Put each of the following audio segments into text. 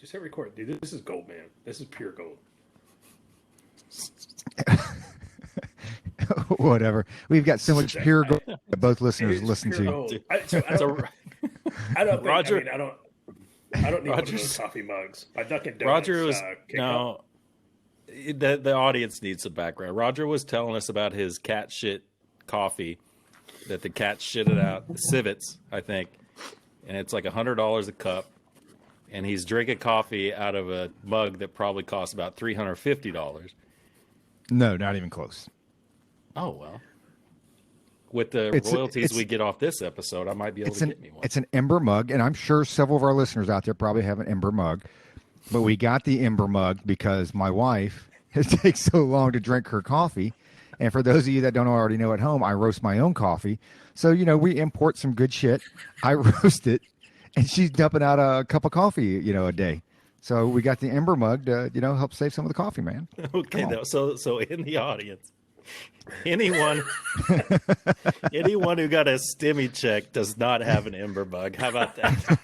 Just hit record, dude. This is gold, man. This is pure gold. Whatever. We've got so much pure gold that both listeners listen to. I don't think, I don't need one of those coffee mugs. My Dunkin' Donuts. Roger was the audience needs some background. Roger was telling us about his cat shit coffee that the cat shitted out, civets, I think, and it's like $100 a cup. And he's drinking coffee out of a mug that probably costs about $350. No, not even close. Oh, well. With the royalties we get off this episode, I might be able to get me one. It's an Ember mug, and I'm sure several of our listeners out there probably have an Ember mug. But we got the Ember mug because my wife, it takes so long to drink her coffee. And for those of you that don't already know at home, I roast my own coffee. So, we import some good shit. I roast it. And she's dumping out a cup of coffee, a day. So we got the Ember mug to, help save some of the coffee, man. Okay, so in the audience, anyone who got a stimmy check does not have an Ember mug. How about that?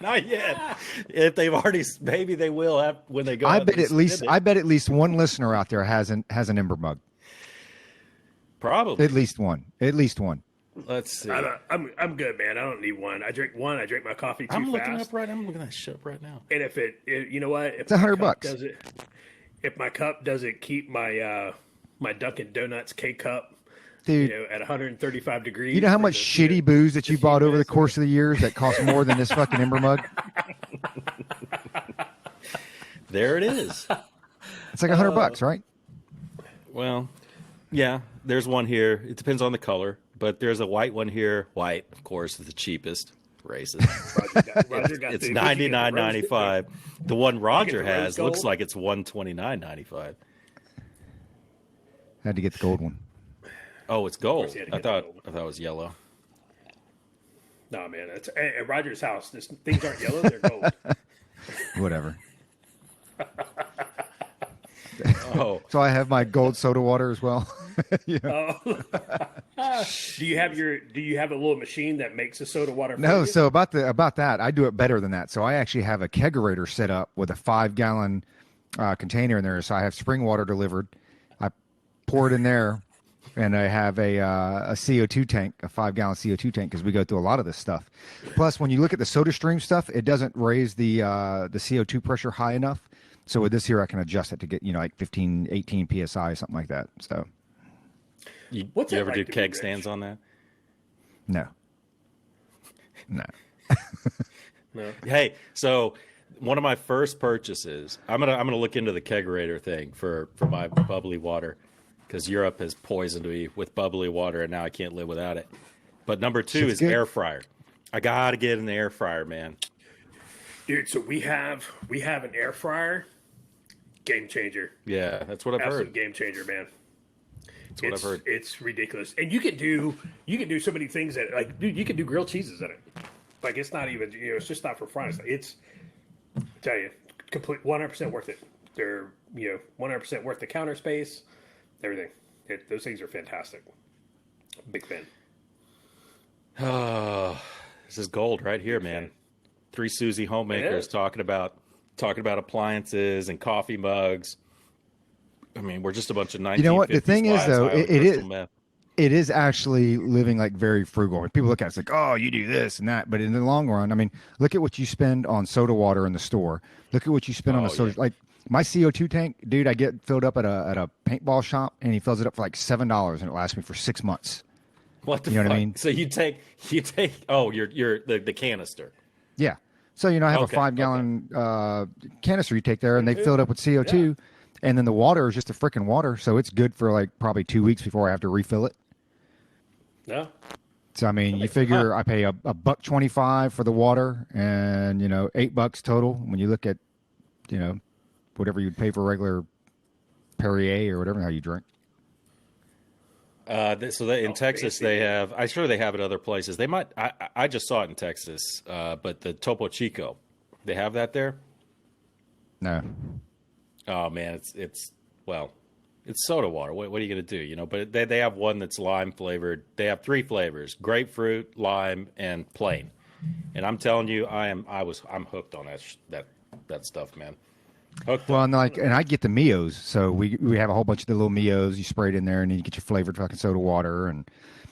Not yet. If they've already, maybe they will have when they go. I bet at least one listener out there has an Ember mug. Probably at least one. Let's see. I'm good, man. I don't need one. I drink my coffee too fast. I'm looking that shit up right now. And if you know what? If it's $100. If my cup doesn't keep my my Dunkin' Donuts K cup, dude, at 135 degrees. You know how much shitty booze that you bought over the course of the years that costs more than this fucking Ember mug? There it is. It's like $100, right? Well, yeah. There's one here. It depends on the color. But there's a white one here. White, of course, is the cheapest. Racist. It's $99.95. The one Roger has looks like it's $129.95. Had to get the gold one. Oh, it's gold. I thought it was yellow. No, man. It's at Roger's house. Things aren't yellow; they're gold. Whatever. Oh, so I have my gold soda water as well. Do you have a little machine that makes a soda water? No. So about that, I do it better than that. So I actually have a kegerator set up with a 5-gallon container in there. So I have spring water delivered. I pour it in there, and I have a CO2 tank, a 5-gallon CO2 tank, because we go through a lot of this stuff. Plus, when you look at the SodaStream stuff, it doesn't raise the CO2 pressure high enough. So with this here, I can adjust it to get, like 15, 18 PSI, something like that. So, you ever do keg stands on that? No. No. Hey, so one of my first purchases, I'm gonna look into the kegerator thing for my bubbly water, because Europe has poisoned me with bubbly water, and now I can't live without it. But number 2 is air fryer. I gotta get an air fryer, man. Dude, so we have an air fryer. Game changer. Yeah, that's what I've heard. Game changer, man. That's what I've heard. It's ridiculous, and you can do so many things that, like, dude, you can do grilled cheeses in it. Like, it's not even, it's just not for frying. It's I tell you, complete 100% worth it. They're 100% worth the counter space, everything. Those things are fantastic. Big fan. Oh, this is gold right here, man. 3 Susie homemakers talking about appliances and coffee mugs. I mean, we're just a bunch of 1950s. You know what? The thing is, though, it is actually living like very frugal. When people look at it, it's like, oh, you do this and that. But in the long run, I mean, look at what you spend on soda water in the store. Look at what you spend on a soda. Yeah. Like my CO2 tank, dude, I get filled up at a paintball shop, and he fills it up for like $7, and it lasts me for 6 months. What the fuck? What I mean? So you take the canister. Yeah. So, I have a 5-gallon canister you take there, and they fill it up with CO2, and then the water is just a freaking water, so it's good for like probably 2 weeks before I have to refill it. Yeah. So, I mean, you figure I pay $1.25 for the water, and, $8 total when you look at, whatever you'd pay for regular Perrier or whatever how you drink. In Texas, they have, I'm sure they have it other places. They might, I just saw it in Texas, but the Topo Chico, they have that there? No. Oh man, it's soda water. What are you going to do? But they have one that's lime flavored. They have 3 flavors: grapefruit, lime, and plain. And I'm telling you, I'm hooked on that stuff, man. Hooked. Well, and I get the Mios, so we have a whole bunch of the little Mios. You spray it in there, and then you get your flavored fucking soda water, and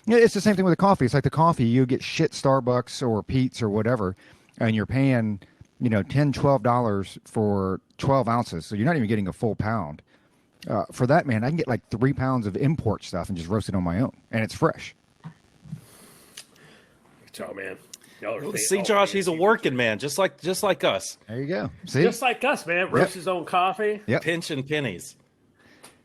it's the same thing with the coffee. It's like the coffee, you get shit Starbucks or Pete's or whatever, and you're paying $10-12 for 12 ounces, so you're not even getting a full pound. For that, man, I can get like 3 pounds of import stuff and just roast it on my own, and it's fresh. Oh man. See, Josh, he's a working man, just like us. There you go. See, just like us, man. Roast his own coffee. Yep. Pinching pennies.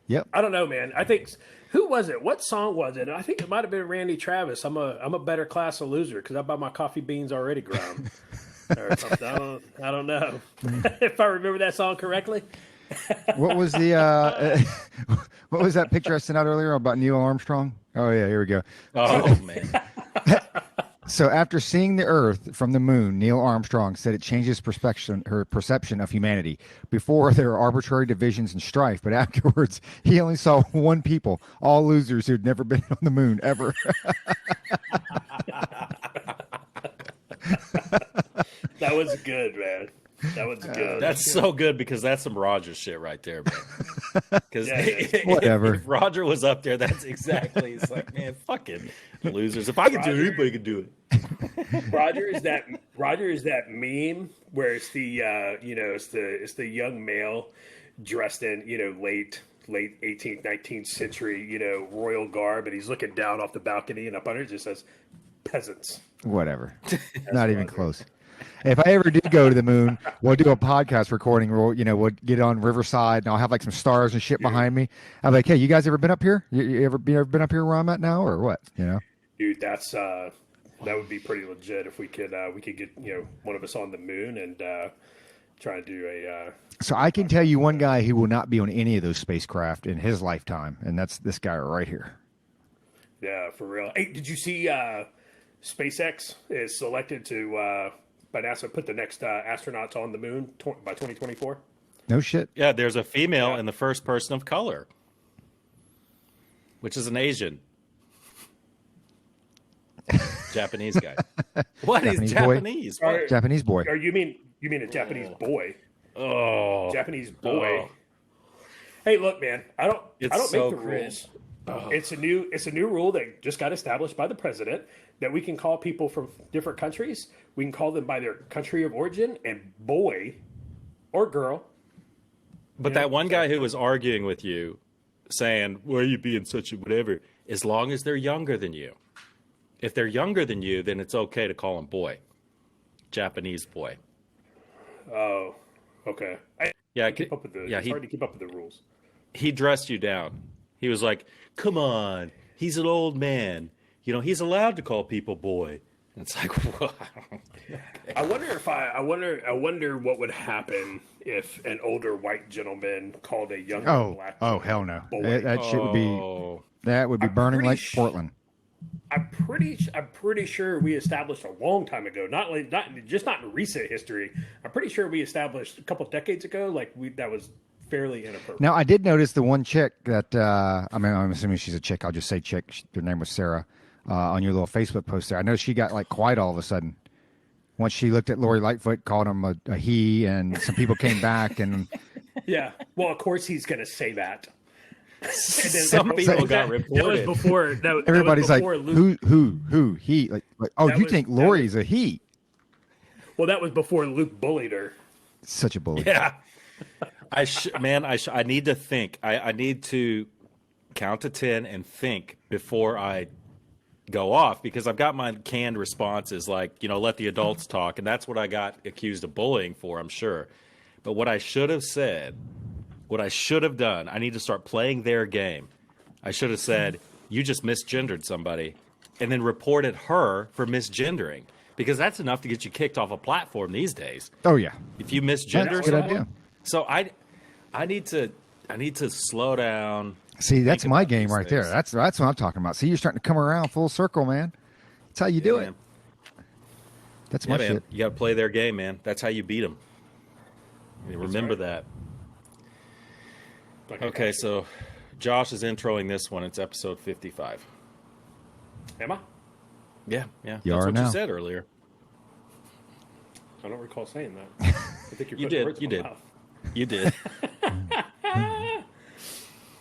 Yep. I don't know, man. I think who was it? What song was it? I think it might have been Randy Travis. I'm a better class of loser because I buy my coffee beans already ground or something. I don't know if I remember that song correctly. What was the what was that picture I sent out earlier about Neil Armstrong? Oh yeah, here we go. Oh man. So after seeing the Earth from the moon, Neil Armstrong said it changed her perception of humanity. Before, there were arbitrary divisions and strife, but afterwards, he only saw one people, all losers who'd never been on the moon ever. That was good, man. That was good. That's so good because that's some Roger shit right there, man. Because whatever. If Roger was up there, that's exactly. It's like, man, fucking losers. If I could do it, anybody could do it. Roger is that meme where it's the it's the young male dressed in late 18th 19th century royal garb, and he's looking down off the balcony, and up under it just says peasants. Whatever. Not even close. If I ever did go to the moon, we'll do a podcast recording. We'll get on Riverside, and I'll have like some stars and shit behind me. I'm like, hey, you guys ever been up here? You ever been up here where I'm at now, or what? Dude, that's that would be pretty legit if we could get one of us on the moon and try to do a. So I can tell you one guy who will not be on any of those spacecraft in his lifetime, and that's this guy right here. Yeah, for real. Hey, did you see SpaceX is selected to by NASA put the next astronauts on the moon by 2024? No shit. Yeah, there's a female and the first person of color, which is an Asian. Japanese guy. What? He's Japanese. Japanese boy. Or you mean a Japanese boy? Oh, Japanese boy. Oh. Hey, look, man. I don't make the rules. Oh. It's a new rule that just got established by the president that we can call people from different countries. We can call them by their country of origin and boy or girl. But that one guy who was arguing with you, saying, "Why are you being such a whatever?" As long as they're younger than you. If they're younger than you, then it's okay to call him boy. Japanese boy. Oh, okay. It's hard to keep up with the rules. He dressed you down. He was like, "Come on, he's an old man. He's allowed to call people boy." And it's like, what? I wonder what would happen if an older white gentleman called a younger black. Oh hell no! Boy. That shit would be burning like Portland. I'm pretty sure we established a long time ago, not in recent history. I'm pretty sure we established a couple decades ago, that was fairly inappropriate. Now I did notice the one chick that I'm assuming she's a chick. I'll just say chick. Her name was Sarah. On your little Facebook post there, I know she got quiet all of a sudden. Once she looked at Lori Lightfoot, called him a he, and some people came back and. Yeah, well, of course he's going to say that. Some people got reported. That was before. Everybody's that was before who he you think Lori's a he? Well, that was before Luke bullied her. Such a bully. Yeah, I need to think. I need to count to 10 and think before I go off, because I've got my canned responses let the adults talk, and that's what I got accused of bullying for, I'm sure. But what I should have said, what I should have done, I need to start playing their game. I should have said, you just misgendered somebody, and then reported her for misgendering, because that's enough to get you kicked off a platform these days. Oh yeah. If you misgender that's a good idea. So I need to slow down. See, that's my game right there. That's what I'm talking about. See, you're starting to come around full circle, man. That's how you do it. That's my shit. You got to play their game, man. That's how you beat them. Remember that. Okay, so Josh is introing this one. It's episode 55. Am I? Yeah. You That's are what now. you said earlier. I don't recall saying that. I think you're You putting did. words You in my did. mouth. You did.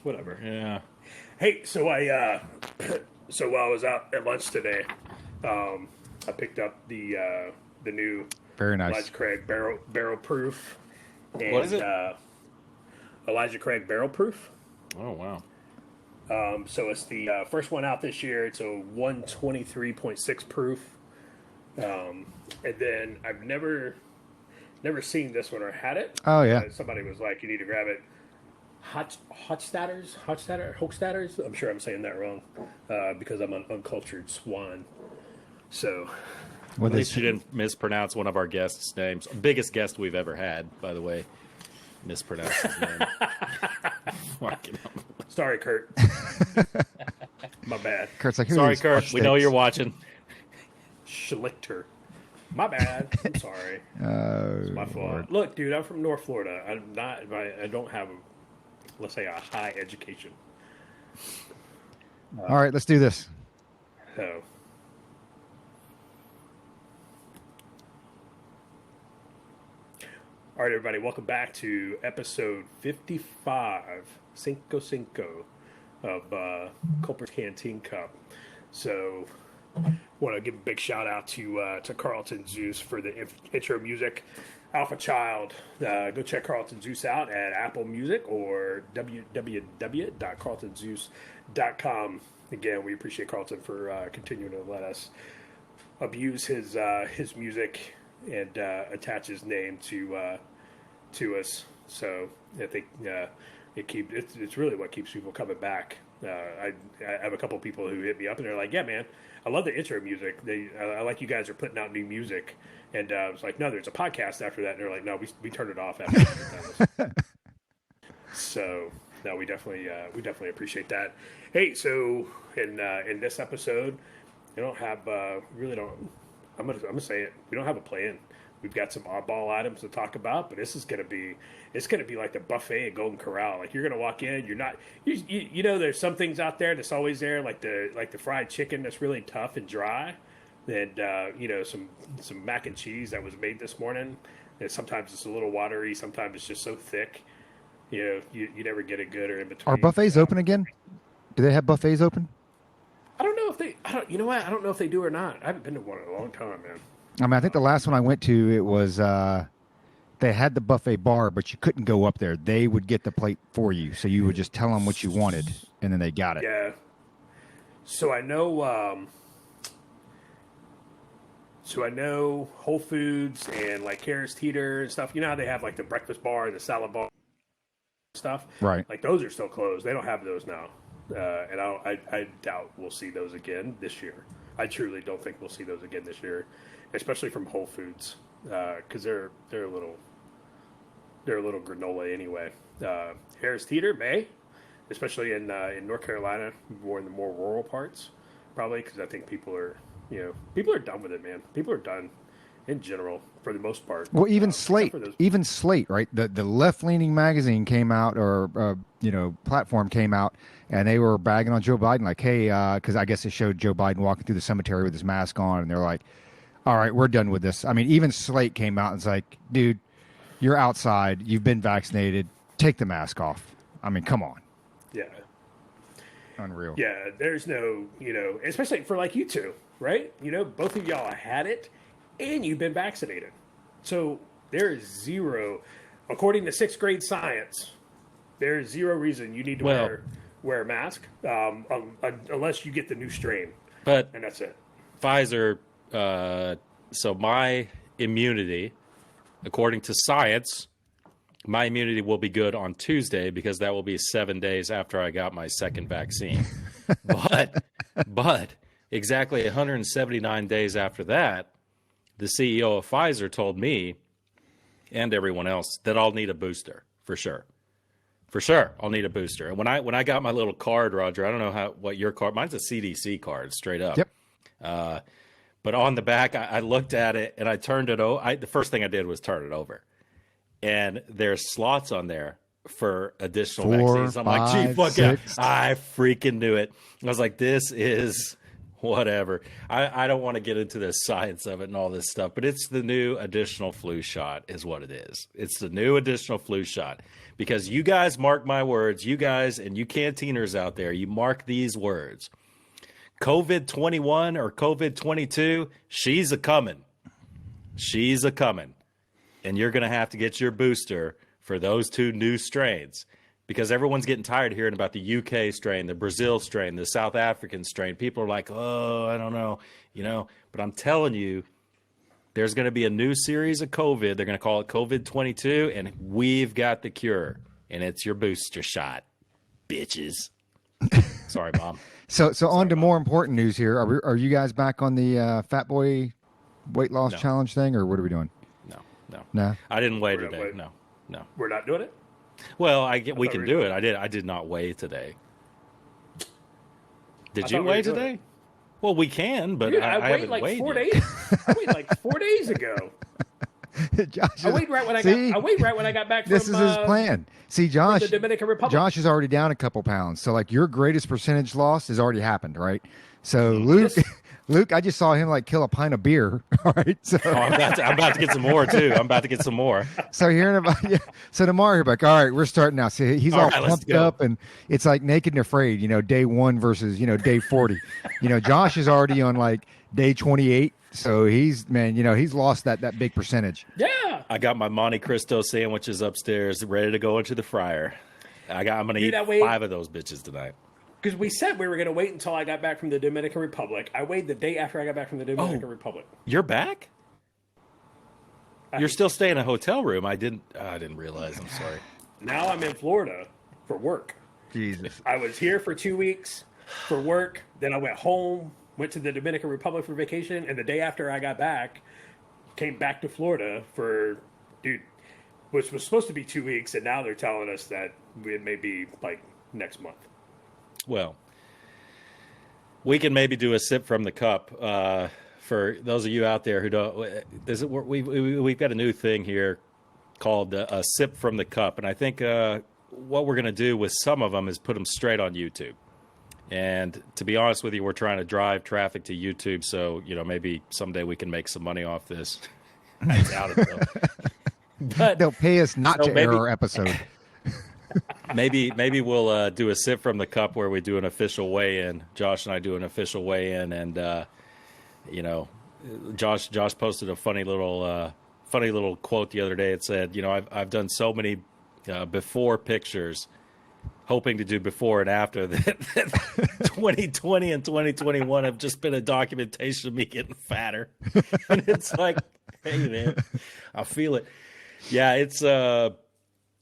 Whatever. Yeah. Hey, so so while I was out at lunch today, I picked up the new Very nice. Elijah Craig barrel proof. And, What is it? Elijah Craig barrel proof. Oh wow. So it's the first one out this year. It's a 123.6 proof. And then I've never seen this one or had it. Oh, yeah. Somebody was like, you need to grab it. Hochstatters. I'm sure I'm saying that wrong because I'm an uncultured swan. So, Well, At they, least you didn't mispronounce one of our guests' names. Biggest guest we've ever had, by the way. Mispronounced his name. Fucking hell. sorry, Kurt. My bad. Kurt's like, who Sorry, is Kurt. fuck We know sticks? you're watching. Schlichter. My bad. I'm sorry. It's my fault. Look, dude, I'm from North Florida. I don't have, let's say, a high education. All right, let's do this. So. All right, everybody, welcome back to episode 55, Cinco, of Culper's Canteen Cup. So, want to give a big shout out to Carlton Zeus for the intro music. Alpha Child, go check Carlton Zeus out at Apple Music or www.carltonzeus.com. Again, we appreciate Carlton for continuing to let us abuse his music and attach his name to us. So I think it's really what keeps people coming back. I have a couple of people who hit me up and they're like, "Yeah, man, I love the intro music. I like you guys are putting out new music." And I was like, "No, there's a podcast after that." And they're like, "No, we turned it off after that." So no, we definitely appreciate that. Hey, so in this episode, we don't have really don't. I'm gonna say it. We don't have a plan. We've got some oddball items to talk about, but this is gonna be like the buffet at Golden Corral. Like you're gonna walk in, you're not you know there's some things out there that's always there, like the fried chicken that's really tough and dry, and some mac and cheese that was made this morning. And sometimes it's a little watery, sometimes it's just so thick. You never get it good or in between. Are buffets open again? Do they have buffets open? I don't know if they. You know what? I don't know if they do or not. I haven't been to one in a long time, man. I mean, I think the last one I went to, it was they had the buffet bar, but you couldn't go up there. They would get the plate for you, so you would just tell them what you wanted, and then they got it. Yeah. So I know. Whole Foods and like Harris Teeter and stuff. You know how they have like the breakfast bar and the salad bar stuff. Right. Like those are still closed. They don't have those now, and I doubt we'll see those again this year. I truly don't think we'll see those again this year, especially from Whole Foods, because they're a little granola anyway. Harris Teeter may, especially in North Carolina, more in the more rural parts, probably because I think people are done with it, man. People are done in general for the most part. Well, even Slate, right? The left-leaning magazine came out, or platform came out, and they were bagging on Joe Biden, like, hey, because I guess it showed Joe Biden walking through the cemetery with his mask on, and they're like, all right, we're done with this. I mean, even Slate came out and was like, dude, you're outside, you've been vaccinated, take the mask off. I mean, come on. Yeah. Unreal. Yeah, there's no, especially for like you two, right? Both of y'all had it, and you've been vaccinated. So there is zero, according to sixth grade science, there is zero reason you need to wear a mask unless you get the new strain. But And that's it. Pfizer, so my immunity, according to science, my immunity will be good on Tuesday because that will be 7 days after I got my second vaccine. but exactly 179 days after that, the CEO of Pfizer told me and everyone else that I'll need a booster for sure. For sure, I'll need a booster. And when I got my little card, Roger, I don't know what your card. Mine's a CDC card, straight up. Yep. But on the back, I looked at it and I turned it over. The first thing I did was turn it over, and there's slots on there for additional 4, vaccines. I'm like, gee, 5, fuck yeah! 6. I freaking knew it. I was like, this is whatever. I don't want to get into the science of it and all this stuff, but it's the new additional flu shot is what it is. It's the new additional flu shot. Because you guys mark my words, you guys and you canteeners out there, you mark these words. COVID-21 or COVID-22, she's a coming. She's a coming. And you're going to have to get your booster for those two new strains. Because everyone's getting tired of hearing about the UK strain, the Brazil strain, the South African strain. People are like, oh, I don't know, But I'm telling you, there's going to be a new series of COVID. They're going to call it COVID-22, and we've got the cure. And it's your booster shot, bitches. Sorry, Mom. So on to more important news here. Are you guys back on the Fat Boy weight loss challenge thing, or what are we doing? No. I didn't weigh today. No. We're not doing it? Well, we can do it. I did not weigh today. Did you weigh today? Well, we can, but dude, I haven't like weighed 4 yet. days. I weighed like 4 days ago. Josh, I weighed right when I got back from this is his plan. See, Josh, the Dominican Republic. Josh is already down a couple pounds. So like your greatest percentage loss has already happened, right? So Luke, I just saw him like kill a pint of beer. All right. So I'm about to get some more too. I'm about to get some more. So hearing about so tomorrow you're like, all right, we're starting now. See, he's all pumped up and it's like naked and afraid, day 1 versus, day 40. Josh is already on like day 28. So he's lost that big percentage. Yeah. I got my Monte Cristo sandwiches upstairs ready to go into the fryer. I'm going to eat 5 of those bitches tonight. Because we said we were going to wait until I got back from the Dominican Republic. I weighed the day after I got back from the Dominican Republic. You're back? You're still staying in a hotel room. I didn't realize. I'm sorry. Now I'm in Florida for work. Jesus. I was here for 2 weeks for work. Then I went home, went to the Dominican Republic for vacation. And the day after I got back, came back to Florida which was supposed to be 2 weeks. And now they're telling us that it may be like next month. Well, we can maybe do a sip from the cup for those of you out there who don't. We've got a new thing here called a sip from the cup, and I think what we're going to do with some of them is put them straight on YouTube. And to be honest with you, we're trying to drive traffic to YouTube, so maybe someday we can make some money off this. I doubt it though. But they'll pay us not to air our episode. Maybe we'll do a sip from the cup where we do an official weigh-in. Josh and I do an official weigh-in, and Josh posted a funny little quote the other day. It said, I've done so many before pictures, hoping to do before and after that 2020 and 2021 have just been a documentation of me getting fatter. And it's like, hey man, I feel it. Yeah, it's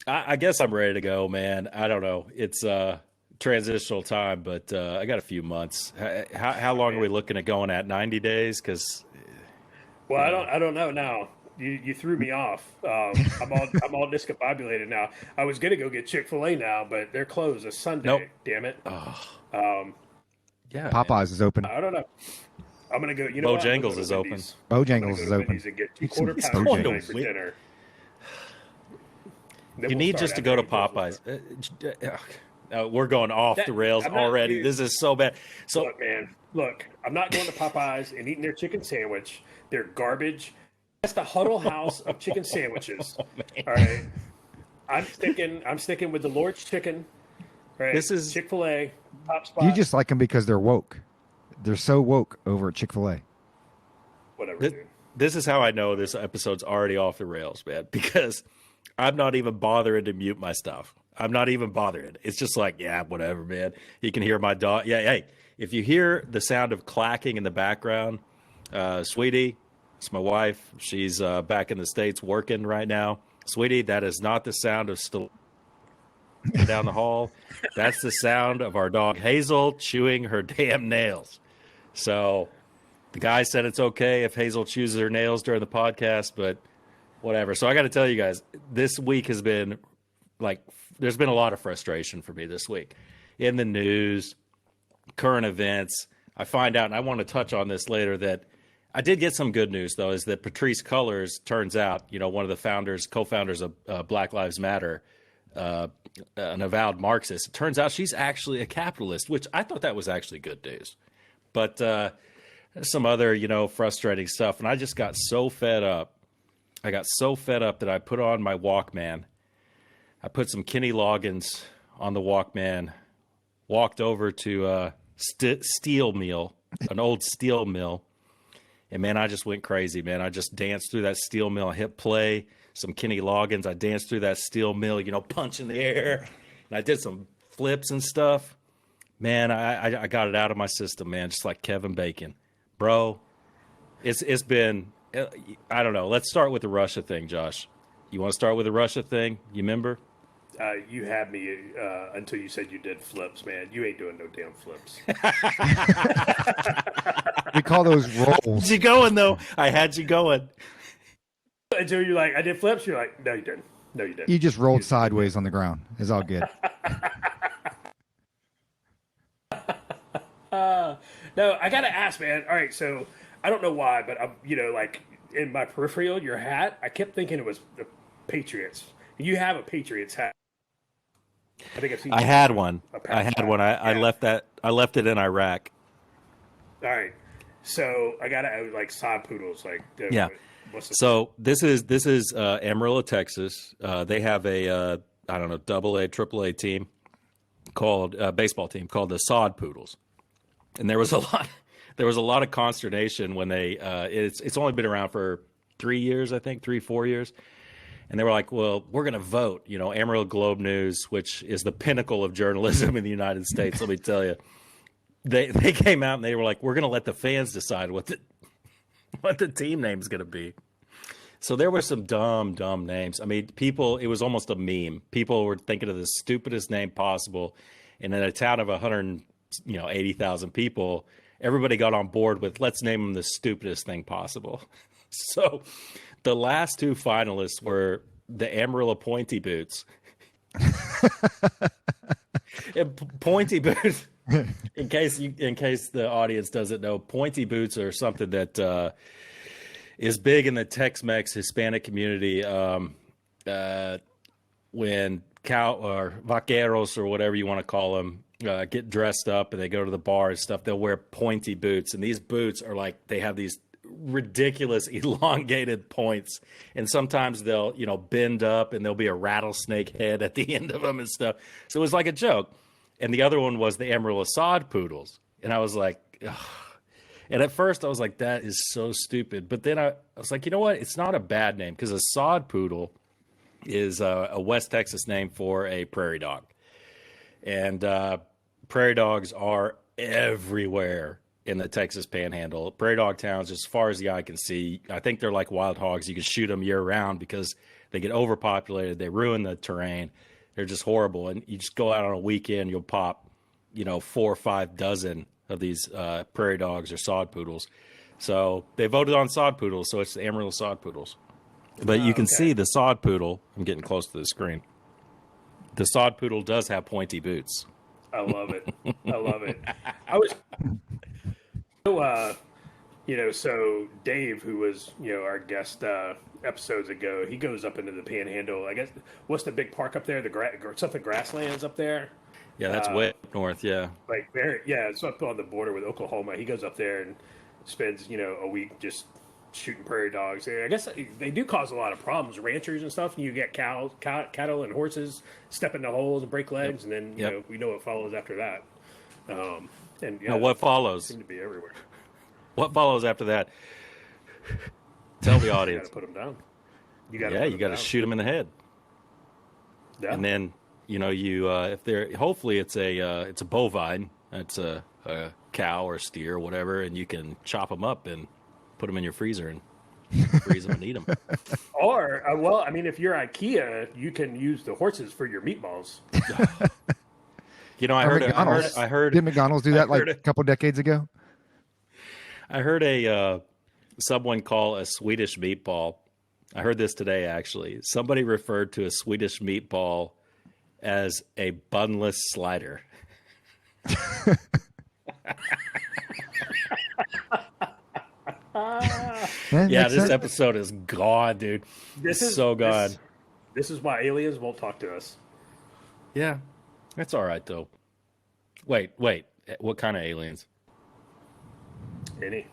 I guess I'm ready to go, man. I don't know. It's transitional time, but I got a few months. How long are we looking at going at? 90 days? Because I don't know now. You threw me off. I'm all discombobulated now. I was gonna go get Chick-fil-A now, but they're closed. It's Sunday. Nope. Damn it. Yeah, Popeyes is open. I don't know. I'm gonna go. Bojangles is open. Bojangles is open. And get 2/4 pounds Bojangles. for dinner. You need just to go to Popeyes. We're going off the rails already. This is so bad. So Look, I'm not going to Popeyes and eating their chicken sandwich. They're garbage. That's the Huddle House of chicken sandwiches. All right. I'm sticking with the Lord's Chicken. Right. This is Chick-fil-A, top spot. You just like them because they're woke. They're so woke over at Chick-fil-A. Whatever, dude. This is how I know this episode's already off the rails, man, because I'm not even bothering to mute my stuff. I'm not even bothering. It's just like, yeah, whatever, man. You can hear my dog. Yeah, hey, if you hear the sound of clacking in the background, Sweetie, it's my wife. She's back in the States working right now. Sweetie, that is not the sound of still down the hall. That's the sound of our dog Hazel chewing her damn nails. So the guy said it's okay if Hazel chews her nails during the podcast, but whatever. So I got to tell you guys, this week has been like, there's been a lot of frustration for me this week in the news, current events. I find out, and I want to touch on this later, that I did get some good news, though, is that Patrisse Cullors, turns out, one of the co-founders of Black Lives Matter, an avowed Marxist. It turns out she's actually a capitalist, which I thought that was actually good news. But some other, frustrating stuff. And I just got so fed up. I got so fed up that I put on my Walkman. I put some Kenny Loggins on the Walkman, walked over to Steel Mill, an old steel mill. And, man, I just went crazy, man. I just danced through that steel mill. I hit play, some Kenny Loggins. I danced through that steel mill, punch in the air. And I did some flips and stuff. Man, I got it out of my system, man, just like Kevin Bacon. Bro, it's been, I don't know. Let's start with the Russia thing, Josh. You want to start with the Russia thing? You remember? You had me until you said you did flips, man. You ain't doing no damn flips. We call those rolls. Had you going, though. I had you going. Until you're like, I did flips. You're like, no, you didn't. No, you didn't. You just rolled sideways on the ground. It's all good. No, I gotta ask, man. All right, so I don't know why, but I'm, like in my peripheral, your hat, I kept thinking it was the Patriots. You have a Patriots hat. I think I've seen. I had one. I Yeah. left that. I left it in Iraq. All right, so I gotta like Sod Poodles, like Yeah. What's the So this is Amarillo, Texas. They have a I don't know, AA, AAA team called baseball team called the Sod Poodles, and there was a lot of consternation when they it's only been around for 3 years, I think 3-4 years, and they were like, well, we're going to vote. Amarillo Globe News, which is the pinnacle of journalism in the United States. Let me tell you, they came out and they were like, we're going to let the fans decide what the team name is going to be. So there were some dumb names. I mean, it was almost a meme. People were thinking of the stupidest name possible. And in a town of 180,000 people, everybody got on board with, let's name them the stupidest thing possible. So the last two finalists were the Amarillo Pointy Boots. And Pointy Boots, in case the audience doesn't know, Pointy Boots are something that is big in the Tex-Mex Hispanic community. When cow or vaqueros or whatever you want to call them get dressed up and they go to the bar and stuff, they'll wear pointy boots, and these boots are like, they have these ridiculous elongated points, and sometimes they'll bend up and there'll be a rattlesnake head at the end of them and stuff. So it was like a joke. And the other one was the Amarillo Sod Poodles, and I was like, ugh. And at first I was like, that is so stupid. But then I was like, you know what? It's not a bad name, because a sod poodle is a West Texas name for a prairie dog. And prairie dogs are everywhere in the Texas Panhandle. Prairie dog towns, as far as the eye can see, I think they're like wild hogs. You can shoot them year round because they get overpopulated. They ruin the terrain. They're just horrible. And you just go out on a weekend, you'll pop, 4 or 5 dozen of these prairie dogs or sod poodles. So they voted on sod poodles, so it's the Amarillo Sod Poodles. But you can see the sod poodle. I'm getting close to the screen. The sod poodle does have pointy boots. I love it. I love it. I was, so Dave, who was, our guest episodes ago, he goes up into the Panhandle. I guess, what's the big park up there? Something grasslands up there. Yeah, that's way up north. Yeah, like it's up on the border with Oklahoma. He goes up there and spends a week just shooting prairie dogs. I guess they do cause a lot of problems, ranchers and stuff. And you get cattle and horses step in the holes and break legs, and then we know what follows after that. Now, what follows? Seem to be everywhere. What follows after that? Tell the audience. You got to put them down. You got to shoot them in the head. Yeah. And then if they're, hopefully it's a bovine, it's a cow or steer or whatever, and you can chop them up and put them in your freezer and freeze them and eat them. Or if you're IKEA, you can use the horses for your meatballs. I heard. Did McDonald's do that a couple decades ago? I heard someone call a Swedish meatball. I heard this today, actually. Somebody referred to a Swedish meatball as a bunless slider. This episode is gone, dude. This is so gone. This is why aliens won't talk to us. Yeah, that's all right though. Wait, what kind of aliens? Any.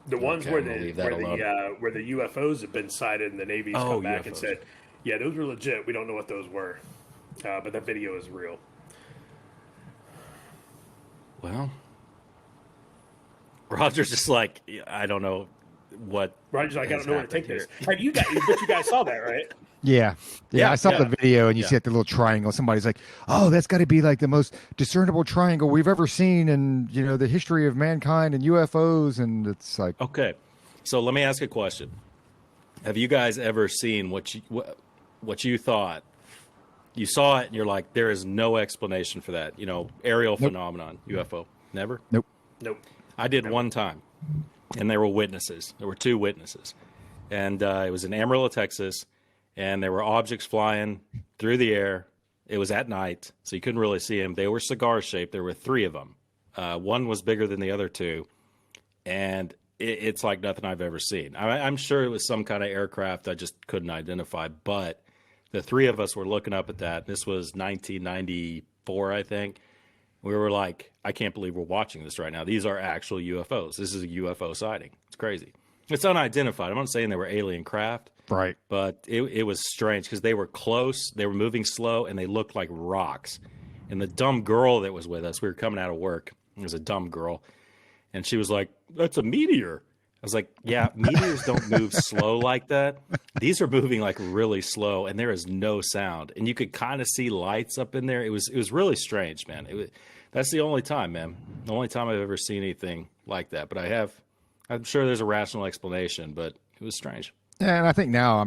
The ones Okay, where I'm gonna the leave that alone. where the UFOs have been sighted and the Navy's Oh, come back and UFOs. said, yeah, those were legit. We don't know what those were, but that video is real. Well, Roger's just like, I don't know what. Roger's like, I has don't know where to happened take this. here. Have you guys? But you guys saw that, right? Yeah. Yeah, I saw yeah. the video, and you Yeah. see at the little triangle. Somebody's like, "Oh, that's got to be like the most discernible triangle we've ever seen in the history of mankind and UFOs." And it's like, Okay, so let me ask a question. Have you guys ever seen what you thought? You saw it, and you're like, there is no explanation for that. Aerial phenomenon, UFO. Never? nope. Nope. I did one time, and there were witnesses. There were two witnesses. And it was in Amarillo, Texas, and there were objects flying through the air. It was at night, so you couldn't really see them. They were cigar-shaped. There were three of them. One was bigger than the other two, and it's like nothing I've ever seen. I'm sure it was some kind of aircraft I just couldn't identify, but the three of us were looking up at that. This was 1994, I think. We were like, I can't believe we're watching this right now. These are actual UFOs. This is a UFO sighting. It's crazy. It's unidentified. I'm not saying they were alien craft, Right. but it was strange because they were close, they were moving slow, and they looked like rocks. And the dumb girl that was with us, we were coming out of work. It was a dumb girl. And she was like, that's a meteor. I was like, yeah, meteors don't move slow like that. These are moving like really slow, and there is no sound. And you could kind of see lights up in there. It was really strange, man. That's the only time, man. The only time I've ever seen anything like that. But I'm sure there's a rational explanation, but it was strange. And I think now,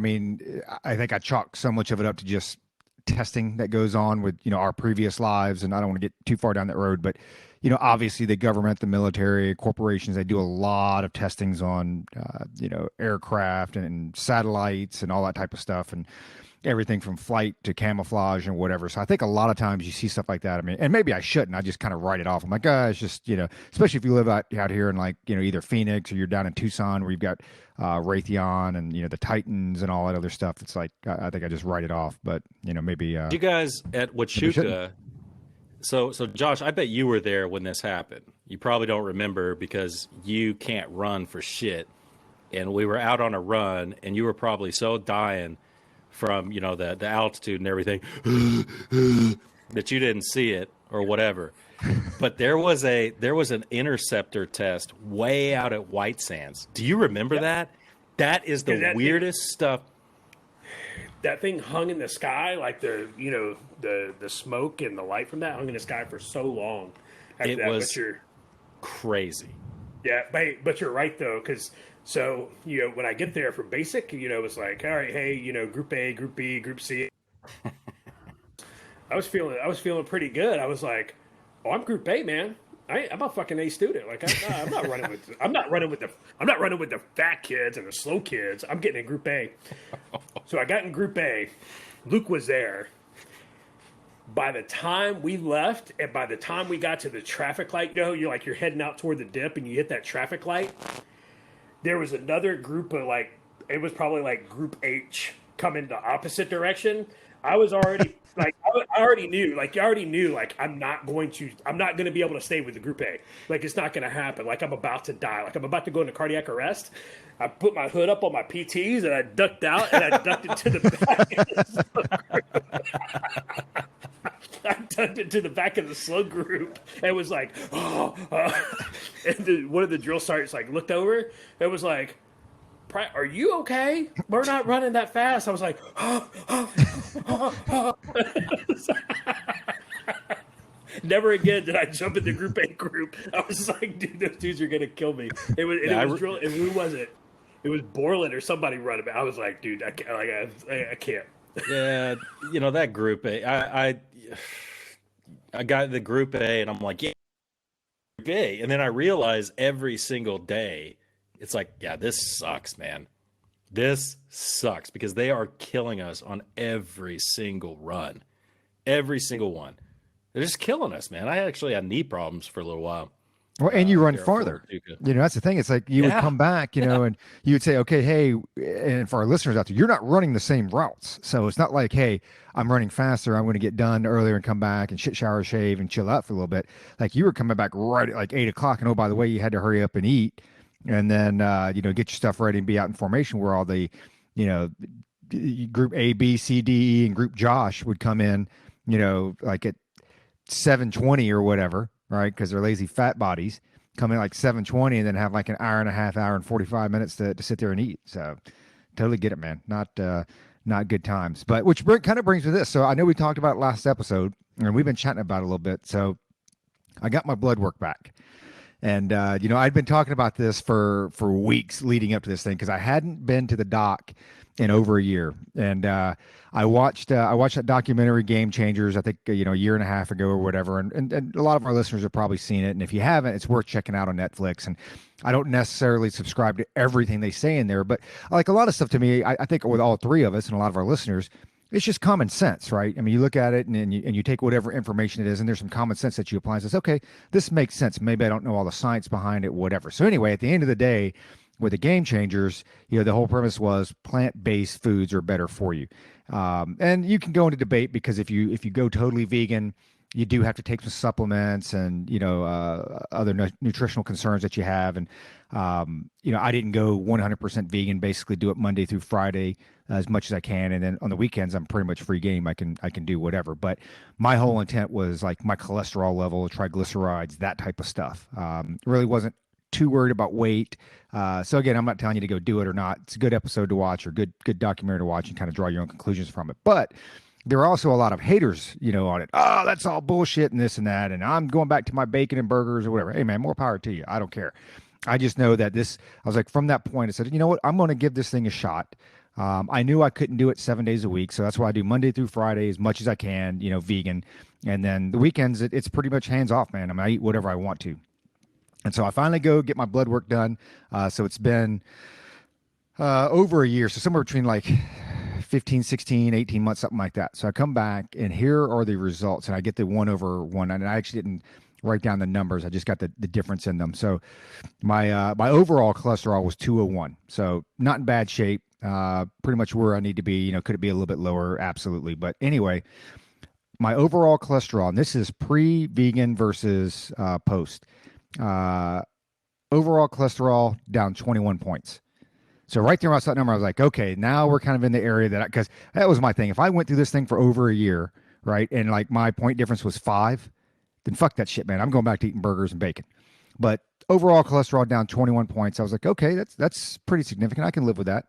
I think I chalk so much of it up to just testing that goes on with, our previous lives. And I don't want to get too far down that road, but, obviously the government, the military, corporations, they do a lot of testings on, aircraft and satellites and all that type of stuff. And everything from flight to camouflage and whatever. So I think a lot of times you see stuff like that. And maybe I shouldn't. I just kind of write it off. I'm like, it's just, especially if you live out here in like, either Phoenix or you're down in Tucson where you've got Raytheon and, the Titans and all that other stuff. It's like, I think I just write it off. But, maybe. You guys at Huachuca. So Josh, I bet you were there when this happened. You probably don't remember because you can't run for shit. And we were out on a run and you were probably so dying from the altitude and everything that you didn't see it or whatever. But there was an interceptor test way out at White Sands. Do you remember that? That is the weirdest stuff. That thing hung in the sky, like the smoke and the light from that hung in the sky for so long. It was crazy. Yeah, but you're right though, because when I get there for basic, it's like, all right, hey, Group A, Group B, Group C. I was feeling pretty good. I was like, oh, I'm Group A, man. I'm a fucking A student. Like I'm not running with the fat kids and the slow kids. I'm getting in Group A. So I got in Group A. Luke was there. By the time we left, and by the time we got to the traffic light, you're heading out toward the dip, and you hit that traffic light. There was another group of it was probably like Group H coming the opposite direction. I was already I already knew, I'm not going to be able to stay with the Group A. Like, it's not going to happen. Like, I'm about to die. Like, I'm about to go into cardiac arrest. I put my hood up on my PTs and I ducked out and I ducked into the back. I ducked into the back of the slug group and was like, and one of the drill sergeants looked over and was like, are you okay? We're not running that fast. I was like, never again did I jump in the Group A group. I was like, dude, those dudes are gonna kill me. It was Borland or somebody running. I was like, dude, I can't. Yeah, that Group A. I got the Group A, and I'm like, yeah, Group A, and then I realize every single day. It's like, yeah, this sucks, man. This sucks because they are killing us on every single run. Every single one. They're just killing us, man. I actually had knee problems for a little while. Well, and you run Terra Flor farther. Tuca. That's the thing. It's like you would Yeah. come back, and you would say, okay, hey, and for our listeners out there, you're not running the same routes. So it's not like, hey, I'm running faster. I'm going to get done earlier and come back and shit, shower, shave, and chill out for a little bit. Like you were coming back right at like 8 o'clock. And oh, by the way, you had to hurry up and eat and then, get your stuff ready and be out in formation where all the, you know, group A, B, C, D, E, and group Josh would come in, like at 7:20 or whatever, right? Because they're lazy fat bodies come in like 7:20 and then have like an hour and a half, hour and 45 minutes to sit there and eat. So totally get it, man. Not good times. But which kind of brings me to this. So I know we talked about it last episode and we've been chatting about it a little bit. So I got my blood work back. And I'd been talking about this for weeks leading up to this thing because I hadn't been to the doc in over a year. And I watched that documentary Game Changers, I think a year and a half ago or whatever. And a lot of our listeners have probably seen it. And if you haven't, it's worth checking out on Netflix. And I don't necessarily subscribe to everything they say in there, but like a lot of stuff to me, I think with all three of us and a lot of our listeners, it's just common sense, right? I mean, you look at it and you take whatever information it is, and there's some common sense that you apply and says, okay, this makes sense. Maybe I don't know all the science behind it, whatever. So anyway, at the end of the day, with the Game Changers, the whole premise was plant-based foods are better for you. And you can go into debate because if you go totally vegan, you do have to take some supplements and other nutritional concerns that you have. And I didn't go 100% vegan. Basically, do it Monday through Friday as much as I can, and then on the weekends I'm pretty much free game. I can do whatever. But my whole intent was like my cholesterol level, triglycerides, that type of stuff. Really wasn't too worried about weight. So again, I'm not telling you to go do it or not. It's a good episode to watch or good documentary to watch and kind of draw your own conclusions from it. But there are also a lot of haters, on it. Oh, that's all bullshit and this and that. And I'm going back to my bacon and burgers or whatever. Hey man, more power to you. I don't care. I just know that I was like, from that point, I said, you know what? I'm going to give this thing a shot. I knew I couldn't do it 7 days a week. So that's why I do Monday through Friday as much as I can, vegan. And then the weekends, it's pretty much hands off, man. I mean, I eat whatever I want to. And so I finally go get my blood work done. So it's been over a year. So somewhere between like 15, 16, 18 months, something like that. So I come back and here are the results. And I get the 1/1. And I actually didn't write down the numbers. I just got the difference in them. So my overall cholesterol was 201. So not in bad shape. Pretty much where I need to be. Could it be a little bit lower? Absolutely. But anyway, my overall cholesterol, and this is pre-vegan versus post. Overall cholesterol down 21 points. So right there, when I saw that number, I was like, okay, now we're kind of in the area because that was my thing. If I went through this thing for over a year, right, and like my point difference was 5, then fuck that shit, man. I'm going back to eating burgers and bacon. But overall cholesterol down 21 points. I was like, okay, that's pretty significant. I can live with that.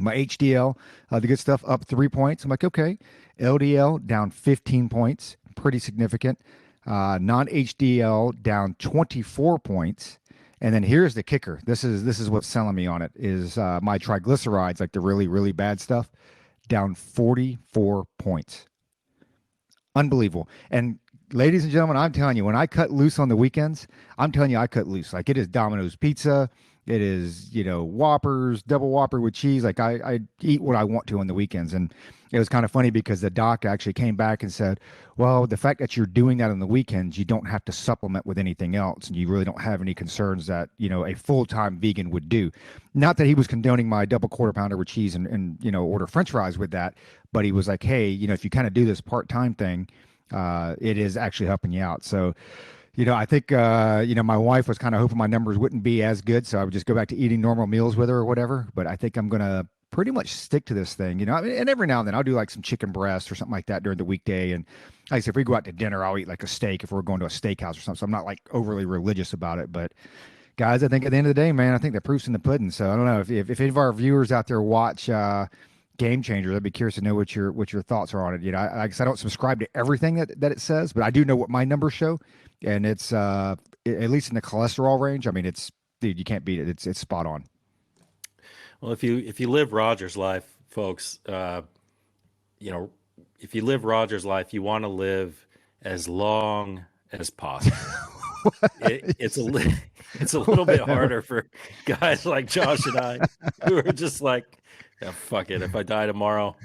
My HDL, the good stuff, up 3 points. I'm like, okay. LDL down 15 points, pretty significant. Non-HDL down 24 points. And then here's the kicker. This is what's selling me on it is my triglycerides, like the really, really bad stuff, down 44 points. Unbelievable. And ladies and gentlemen, I'm telling you, when I cut loose on the weekends, I'm telling you, I cut loose. Like it is Domino's pizza. It is, Whoppers, double Whopper with cheese. Like I eat what I want to on the weekends. And it was kind of funny because the doc actually came back and said, well, the fact that you're doing that on the weekends, you don't have to supplement with anything else. And you really don't have any concerns that, a full-time vegan would do. Not that he was condoning my double quarter pounder with cheese and order French fries with that. But he was like, hey, if you kind of do this part-time thing, it is actually helping you out. So, I think, my wife was kind of hoping my numbers wouldn't be as good. So I would just go back to eating normal meals with her or whatever. But I think I'm going to pretty much stick to this thing, and every now and then I'll do like some chicken breast or something like that during the weekday. And like I said, if we go out to dinner, I'll eat like a steak if we're going to a steakhouse or something. So I'm not like overly religious about it, but guys, I think at the end of the day, man, I think the proof's in the pudding. So I don't know if any of our viewers out there watch, Game Changers, I'd be curious to know what your thoughts are on it. I guess I don't subscribe to everything that it says, but I do know what my numbers show. And it's, at least in the cholesterol range. I mean, dude, you can't beat it. It's spot on. Well, if you live Roger's life, folks, if you live Roger's life, you want to live as long as possible. It's a little bit harder for guys like Josh and I who are just like, yeah, fuck it. If I die tomorrow,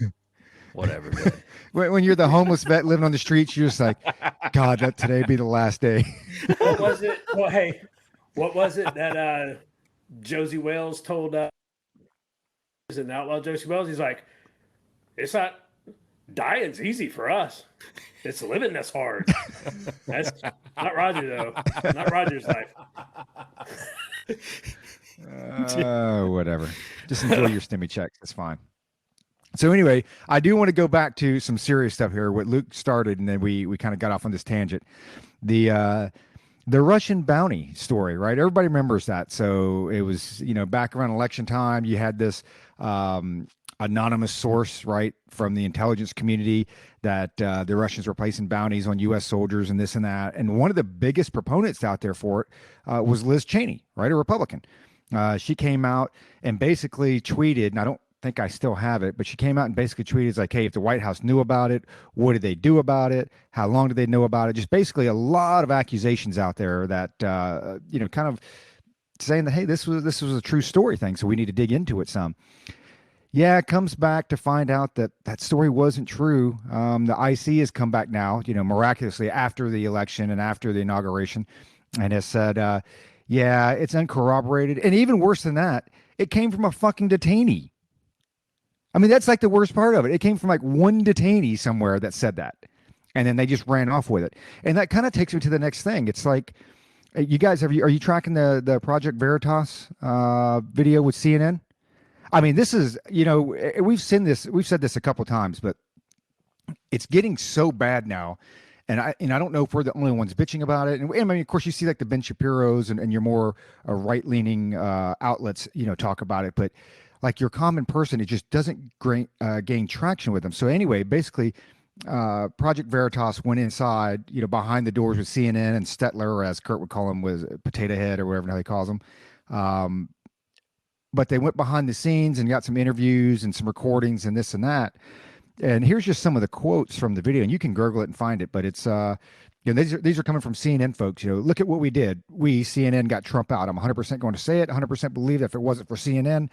Whatever, dude. When you're the homeless vet living on the streets, you're just like, God, that today be the last day. What was it? Well, hey, what was it that Josie Wales told is an outlaw Josie Wales? He's like, it's not dying's easy for us. It's living that's hard. That's not Roger though. Not Roger's life. Whatever. Just enjoy your stimmy checks. It's fine. So anyway, I do want to go back to some serious stuff here. What Luke started, and then we kind of got off on this tangent. The Russian bounty story, right? Everybody remembers that. So it was, back around election time, you had this anonymous source, right, from the intelligence community that the Russians were placing bounties on U.S. soldiers and this and that. And one of the biggest proponents out there for it was Liz Cheney, right, a Republican. She came out and basically tweeted, and I don't think I still have it, but she came out and basically tweeted like, hey, if the White House knew about it, what did they do about it? How long did they know about it? Just basically a lot of accusations out there that, kind of saying that, hey, this was a true story thing. So we need to dig into it some. Yeah, it comes back to find out that that story wasn't true. The IC has come back now, miraculously after the election and after the inauguration, and has said, yeah, it's uncorroborated. And even worse than that, it came from a fucking detainee. I mean, that's like the worst part of it. It came from like one detainee somewhere that said that. And then they just ran off with it. And that kind of takes me to the next thing. It's like, you guys, are you tracking the Project Veritas video with CNN? I mean, this is, we've said this a couple of times, but it's getting so bad now. And I don't know if we're the only ones bitching about it. And I mean, of course, you see like the Ben Shapiro's and your more right-leaning outlets, talk about it. But like your common person, it just doesn't gain traction with them. So anyway, basically, Project Veritas went inside, behind the doors with CNN and Stetler, or as Kurt would call him, was Potato Head or whatever the hell he calls him. But they went behind the scenes and got some interviews and some recordings and this and that. And here's just some of the quotes from the video, and you can Google it and find it. But it's, these are coming from CNN folks. Look at what we did. We, CNN, got Trump out. I'm 100% going to say it. 100% believe that if it wasn't for CNN,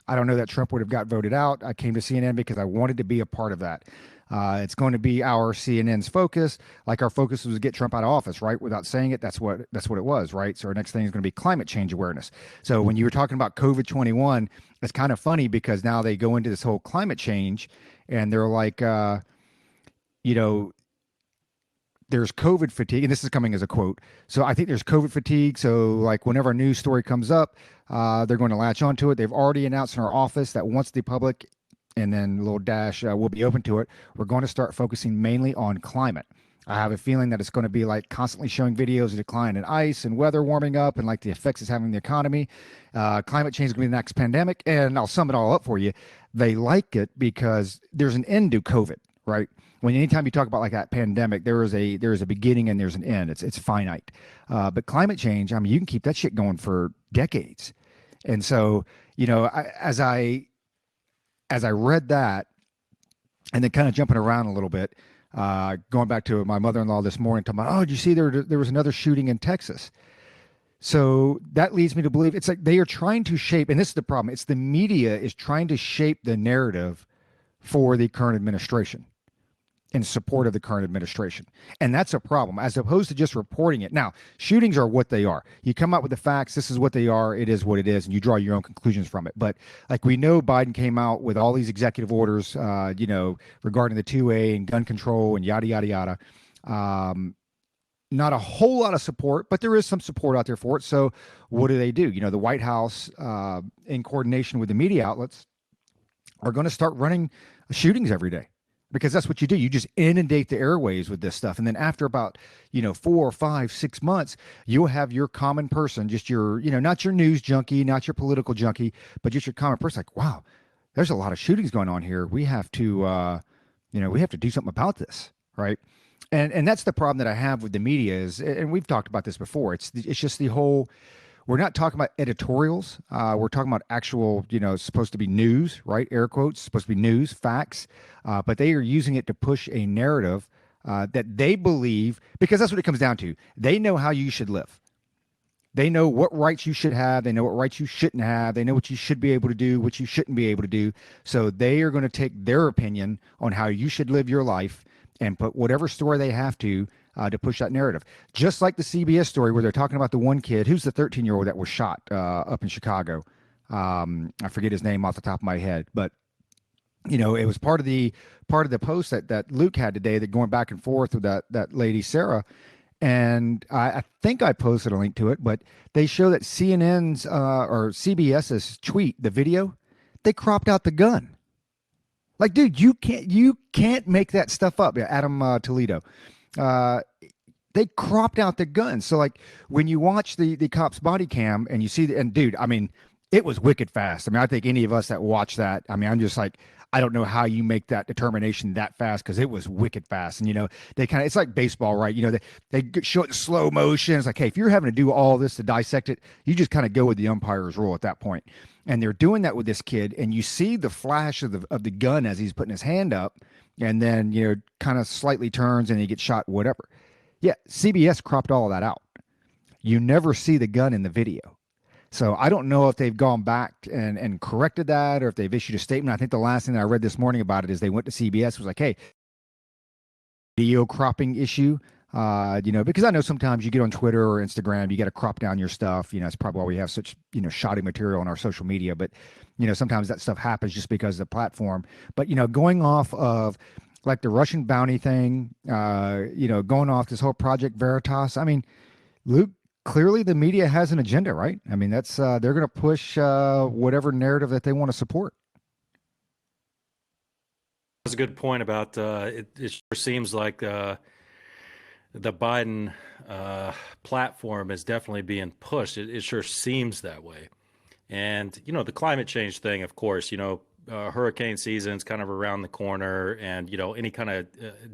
I don't know that Trump would have got voted out. I came to CNN because I wanted to be a part of that. It's going to be our CNN's focus. Like our focus was to get Trump out of office, right? Without saying it, that's what it was, right? So our next thing is going to be climate change awareness. So when you were talking about COVID-21, it's kind of funny because now they go into this whole climate change and they're like, there's COVID fatigue, and this is coming as a quote. So I think there's COVID fatigue. So like whenever a news story comes up, they're going to latch onto it. They've already announced in our office that once the public, and then a little dash, will be open to it, we're going to start focusing mainly on climate. I have a feeling that it's going to be like constantly showing videos of decline in ice and weather warming up and like the effects it's having on the economy. Climate change is going to be the next pandemic. And I'll sum it all up for you. They like it because there's an end to COVID, right? When anytime you talk about like that pandemic, there is a beginning and there's an end. It's finite. But climate change, I mean, you can keep that shit going for decades. And so, as I read that, and then kind of jumping around a little bit, going back to my mother-in-law this morning, talking about, oh, did you see there was another shooting in Texas? So that leads me to believe it's like they are trying to shape, and this is the problem, it's the media is trying to shape the narrative for the current administration, in support of the current administration. And that's a problem, as opposed to just reporting it. Now, shootings are what they are. You come out with the facts, this is what they are, it is what it is, and you draw your own conclusions from it. But like we know Biden came out with all these executive orders, regarding the 2A and gun control and yada, yada, yada. Not a whole lot of support, but there is some support out there for it. So what do? The White House, in coordination with the media outlets, are going to start running shootings every day. Because that's what you do. You just inundate the airways with this stuff. And then after about, 4, 5, 6 months, you'll have your common person, just your, not your news junkie, not your political junkie, but just your common person. Like, wow, there's a lot of shootings going on here. We have to, we have to do something about this. Right. And that's the problem that I have with the media is, and we've talked about this before. It's just the whole, we're not talking about editorials. We're talking about actual, supposed to be news, right? Air quotes, supposed to be news, facts. But they are using it to push a narrative that they believe, because that's what it comes down to. They know how you should live. They know what rights you should have. They know what rights you shouldn't have. They know what you should be able to do, what you shouldn't be able to do. So they are going to take their opinion on how you should live your life and put whatever story they have to push that narrative. Just like the CBS story where they're talking about the one kid, who's the 13-year-old that was shot up in Chicago. I forget his name off the top of my head, but it was part of the post that Luke had today, that going back and forth with that lady Sarah. And I think I posted a link to it, but they show that CNN's or CBS's tweet, the video, they cropped out the gun. Like, dude, you can't make that stuff up. Yeah, Adam Toledo. They cropped out the gun. So like when you watch the cop's body cam and you see and dude, I mean, it was wicked fast. I mean, I think any of us that watch that, I mean, I'm just like, I don't know how you make that determination that fast, because it was wicked fast. And, they kind of, it's like baseball, right? They show it in slow motion. It's like, hey, if you're having to do all this to dissect it, you just kind of go with the umpire's rule at that point. And they're doing that with this kid. And you see the flash of the gun as he's putting his hand up, and then, kind of slightly turns and he gets shot, whatever. Yeah, CBS cropped all of that out. You never see the gun in the video. So I don't know if they've gone back and corrected that, or if they've issued a statement. I think the last thing that I read this morning about it is they went to CBS, was like, hey, video cropping issue, because I know sometimes you get on Twitter or Instagram, you got to crop down your stuff. It's probably why we have such, shoddy material on our social media. But, sometimes that stuff happens just because of the platform. But, going off of like the Russian bounty thing, going off this whole Project Veritas, I mean, Luke, clearly the media has an agenda, right? I mean, that's they're going to push whatever narrative that they want to support. That's a good point about it sure seems like the Biden platform is definitely being pushed. It sure seems that way. And, the climate change thing, of course, hurricane season's kind of around the corner, and, any kind of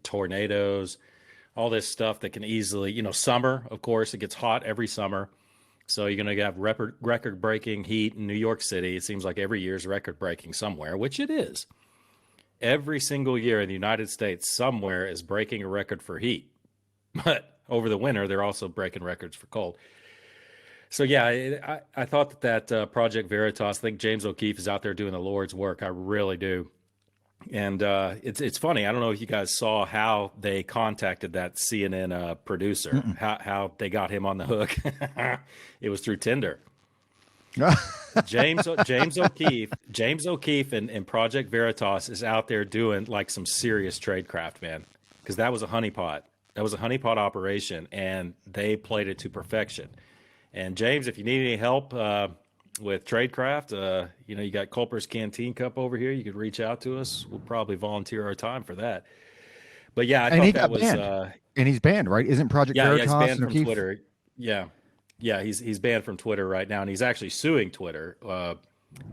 tornadoes, all this stuff that can easily, summer, of course, it gets hot every summer. So you're going to have record-breaking heat in New York City. It seems like every year is record-breaking somewhere, which it is. Every single year in the United States, somewhere is breaking a record for heat. But over the winter, they're also breaking records for cold. So, yeah, I thought that Project Veritas, I think James O'Keefe is out there doing the Lord's work. I really do. And it's funny. I don't know if you guys saw how they contacted that CNN producer, how they got him on the hook. It was through Tinder. James O'Keefe and Project Veritas is out there doing like some serious tradecraft, man, because that was a honeypot. That was a honeypot operation, and they played it to perfection. And James, if you need any help with tradecraft, you got Culper's Canteen Cup over here. You could reach out to us. We'll probably volunteer our time for that. But yeah, I thought that was and he's banned, right? Isn't Project Veritas he's banned from Twitter? Yeah, he's banned from Twitter right now, and he's actually suing Twitter.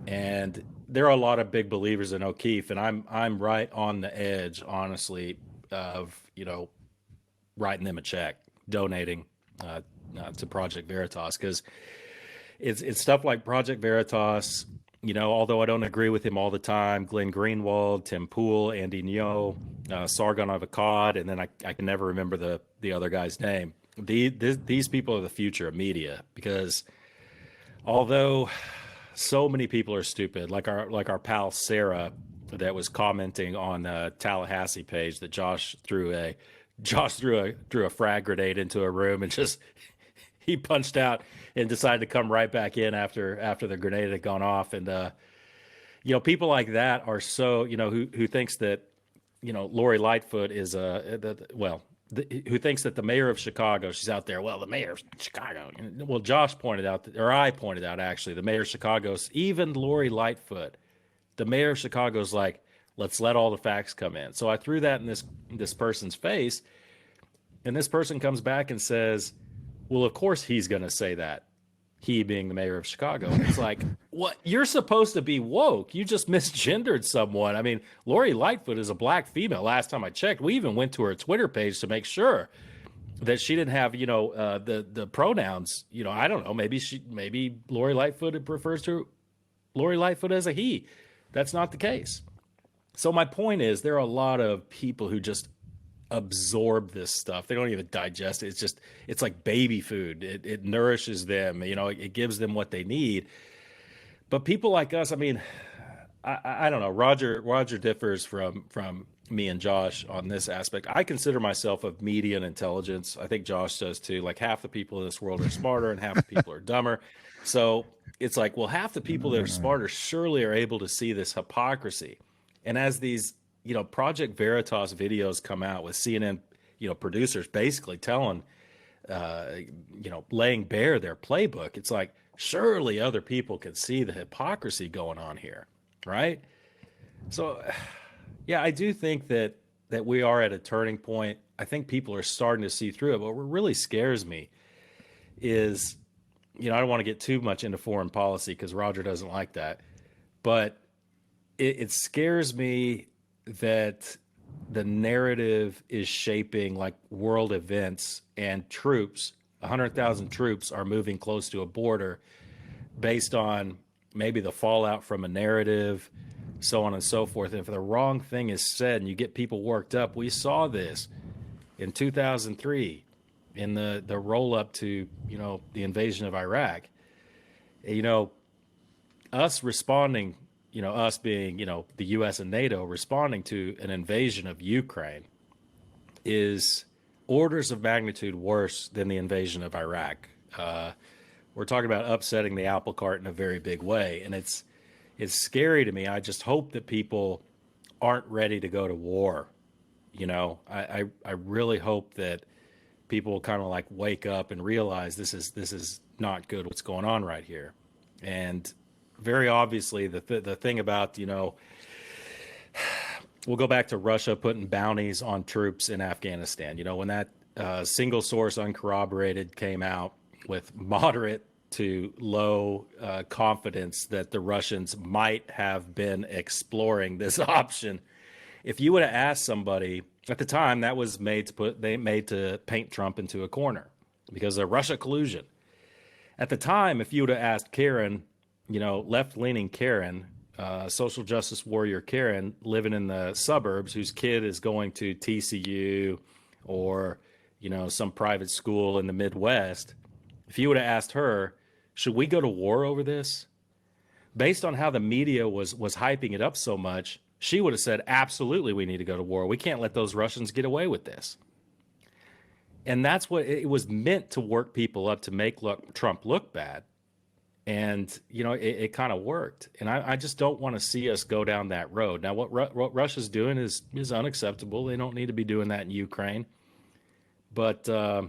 And there are a lot of big believers in O'Keefe, and I'm right on the edge, honestly, of writing them a check, donating to Project Veritas, because it's stuff like Project Veritas. Although I don't agree with him all the time, Glenn Greenwald, Tim Pool, Andy Ngo, Sargon Avocad, and then I can never remember the other guy's name. These people are the future of media, because although so many people are stupid, like our pal Sarah that was commenting on the Tallahassee page that Josh threw a frag grenade into a room and just he punched out and decided to come right back in after the grenade had gone off. And people like that are so who thinks that Lori Lightfoot is who thinks that the mayor of Chicago, she's out there, well, the mayor of Chicago. Well, Josh pointed out, or I pointed out, actually, the mayor of Chicago's, even Lori Lightfoot, the mayor of Chicago's like, let's let all the facts come in. So I threw that in this person's face, and this person comes back and says, well, of course he's going to say that, he being the mayor of Chicago. And it's like, what? You're supposed to be woke. You just misgendered someone. I mean, Lori Lightfoot is a black female. Last time I checked, we even went to her Twitter page to make sure that she didn't have, the pronouns. I don't know. Maybe Lori Lightfoot refers to Lori Lightfoot as a he. That's not the case. So my point is, there are a lot of people who just absorb this stuff. They don't even digest it. It's like baby food. It nourishes them. It gives them what they need. But people like us, I mean, I don't know. Roger differs from me and Josh on this aspect. I consider myself of median intelligence. I think Josh does too. Like half the people in this world are smarter and half the people are dumber. So it's like, well, half the people that are smarter surely are able to see this hypocrisy. And as these, Project Veritas videos come out with CNN, producers basically telling, laying bare their playbook, it's like, surely other people can see the hypocrisy going on here, right? So, yeah, I do think that we are at a turning point. I think people are starting to see through it. But what really scares me is, I don't want to get too much into foreign policy because Roger doesn't like that. But it scares me that the narrative is shaping like world events, and troops, 100,000 troops are moving close to a border based on maybe the fallout from a narrative, so on and so forth. And if the wrong thing is said and you get people worked up, we saw this in 2003 in the roll up to, the invasion of Iraq. Us responding, us being, the US and NATO responding to an invasion of Ukraine is orders of magnitude worse than the invasion of Iraq. We're talking about upsetting the apple cart in a very big way. And it's scary to me. I just hope that people aren't ready to go to war. I really hope that people will kind of like wake up and realize this is not good what's going on right here. And very obviously the thing about, we'll go back to Russia putting bounties on troops in Afghanistan. When that single source uncorroborated came out with moderate to low confidence that the Russians might have been exploring this option. If you would have asked somebody at the time, that was made to paint Trump into a corner because of Russia collusion. At the time, if you would have asked Karen, left-leaning Karen, social justice warrior Karen, living in the suburbs, whose kid is going to TCU or, some private school in the Midwest, if you would have asked her, should we go to war over this? Based on how the media was hyping it up so much, she would have said, absolutely, we need to go to war. We can't let those Russians get away with this. And that's what it was meant to work people up to make Trump look bad. And, it kind of worked. And I just don't want to see us go down that road. Now, what Russia's doing is unacceptable. They don't need to be doing that in Ukraine. But I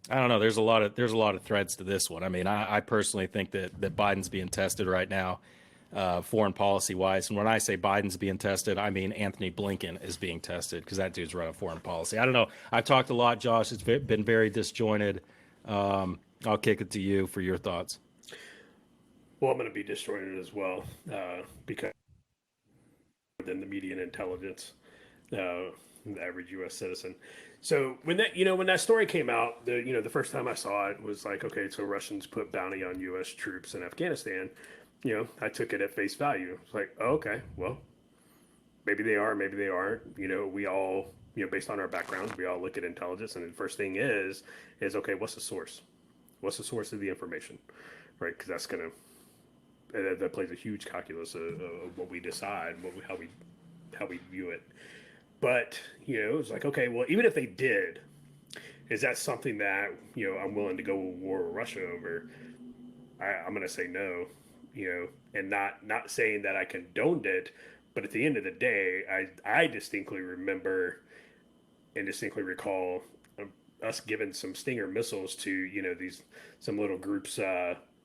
don't know. There's a lot of threads to this one. I mean, I personally think that Biden's being tested right now, foreign policy wise. And when I say Biden's being tested, I mean Anthony Blinken is being tested because that dude's running foreign policy. I don't know. I've talked a lot, Josh. It's been very disjointed. I'll kick it to you for your thoughts. Well, I'm going to be disjointed as well because than the median intelligence, the average U.S. citizen. So when that story came out, the first time I saw it was like, okay, so Russians put bounty on U.S. troops in Afghanistan. I took it at face value. It's like, oh, okay, well, maybe they are, maybe they aren't. We all, based on our backgrounds, we all look at intelligence, and the first thing is okay, what's the source? What's the source of the information, right? Because that's gonna that plays a huge calculus of what we decide, how we view it. But, it's like, okay, well, even if they did, is that something that, I'm willing to go to war with Russia over? I'm going to say no, and not saying that I condoned it, but at the end of the day, I distinctly remember and distinctly recall us giving some Stinger missiles to, some little groups,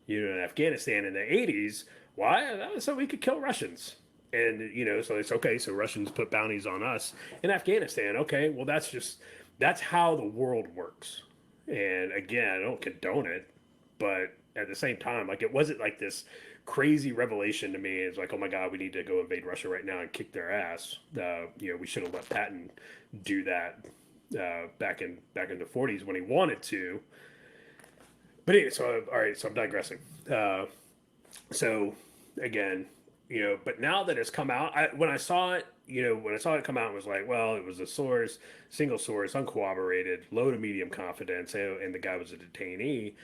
in Afghanistan in the 80s. Why? So we could kill Russians. And, so it's okay. So Russians put bounties on us in Afghanistan. Okay. Well, that's how the world works. And again, I don't condone it, but at the same time, like, it wasn't like this crazy revelation to me. It's like, oh my God, we need to go invade Russia right now and kick their ass. We should have let Patton do that back in the 40s when he wanted to. But anyway, so all right, so I'm digressing. So again, but now that it's come out, when I saw it, when I saw it come out, it was like, well, it was a source, single source, uncorroborated, low to medium confidence, and the guy was a detainee.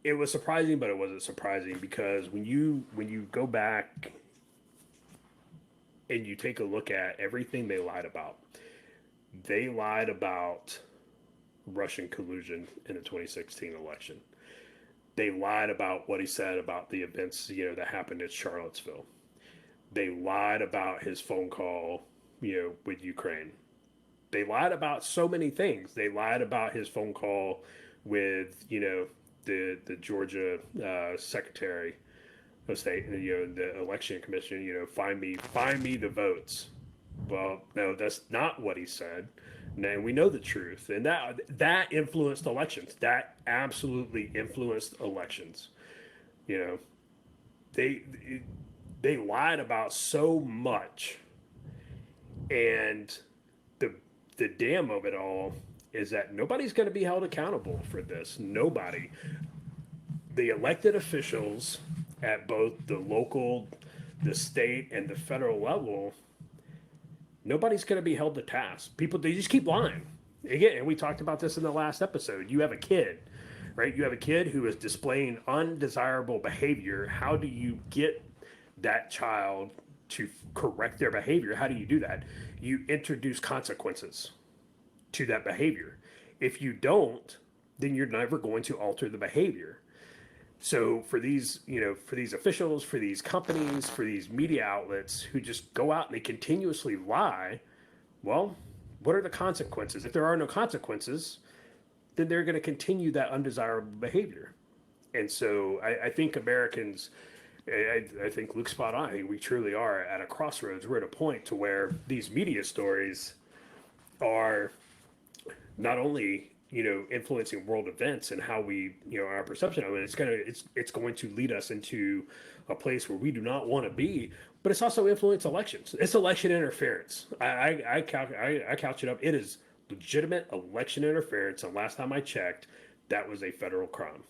It was surprising, but it wasn't surprising because when you go back and you take a look at everything they lied about Russian collusion in the 2016 election. They lied about what he said about the events, that happened at Charlottesville. They lied about his phone call, with Ukraine. They lied about so many things. They lied about his phone call with, the Georgia Secretary of State, and the election commission. Find me the votes. Well, no, that's not what he said. And we know the truth, and that influenced elections. That absolutely influenced elections. They lied about so much, and the damn of it all is that nobody's going to be held accountable for this. Nobody. The elected officials at both the local, the state, and the federal level, nobody's going to be held to task. People, they just keep lying. Again, and we talked about this in the last episode. You have a kid, right? You have a kid who is displaying undesirable behavior. How do you get that child to correct their behavior? How do you do that? You introduce consequences to that behavior. If you don't, then you're never going to alter the behavior. So for these officials, for these companies, for these media outlets who just go out and they continuously lie, well, what are the consequences? If there are no consequences, then they're going to continue that undesirable behavior. And so I think Americans, I think Luke's spot on. I think we truly are at a crossroads. We're at a point to where these media stories are not only influencing world events and how we our perception of it. It's going to lead us into a place where we do not want to be. But it's also influenced elections. It's election interference. I couch it up. It is legitimate election interference. And last time I checked, that was a federal crime.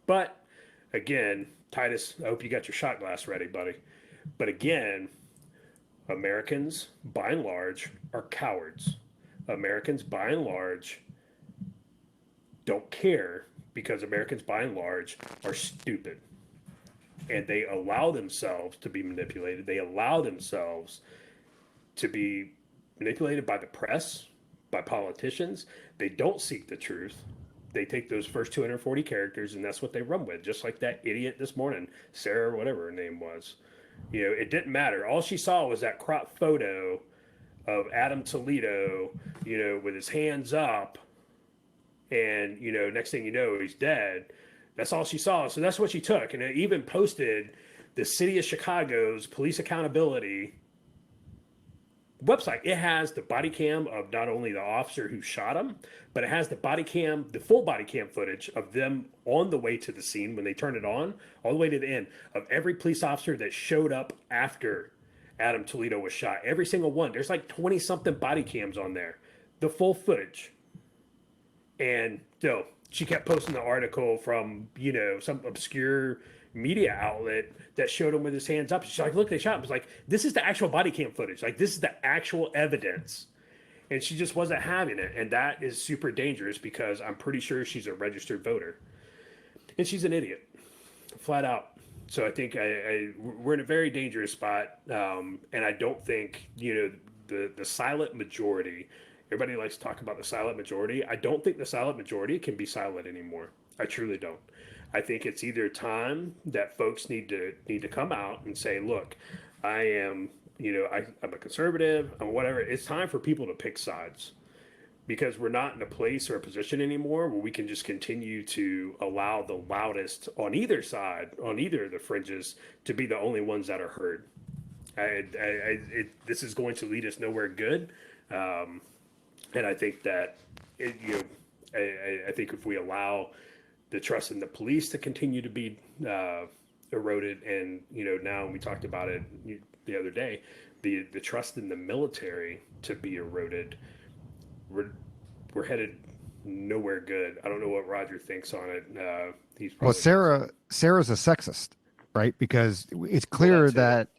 But again, Titus, I hope you got your shot glass ready, buddy. But again, Americans, by and large, are cowards. Americans, by and large, don't care because Americans, by and large, are stupid. And they allow themselves to be manipulated. They allow themselves to be manipulated by the press, by politicians. They don't seek the truth. They take those first 240 characters, and that's what they run with, just like that idiot this morning, Sarah, whatever her name was. It didn't matter. All she saw was that crop photo of Adam Toledo, with his hands up, and, next thing you know, he's dead. That's all she saw. So that's what she took. And it even posted the city of Chicago's police accountability website. It has the body cam of not only the officer who shot him, but it has the full body cam footage of them on the way to the scene when they turned it on, all the way to the end, of every police officer that showed up after Adam Toledo was shot. Every single one. There's like 20 something body cams on there. The full footage. And so she kept posting the article from, some obscure media outlet that showed him with his hands up. She's like, look, they shot him. It's like, this is the actual body cam footage. Like, this is the actual evidence. And she just wasn't having it. And that is super dangerous because I'm pretty sure she's a registered voter. And she's an idiot. Flat out. So I think we're in a very dangerous spot. And I don't think, the silent majority, everybody likes to talk about the silent majority. I don't think the silent majority can be silent anymore. I truly don't. I think it's either time that folks need to come out and say, look, I am, I'm a conservative, I'm whatever. It's time for people to pick sides because we're not in a place or a position anymore where we can just continue to allow the loudest on either side, on either of the fringes, to be the only ones that are heard. This is going to lead us nowhere good. And I think that, I think if we allow the trust in the police to continue to be eroded, and now we talked about it the other day, the trust in the military to be eroded, we're headed nowhere good. I don't know what Roger thinks on it. He's probably Sarah's a sexist, right? Because it's clear that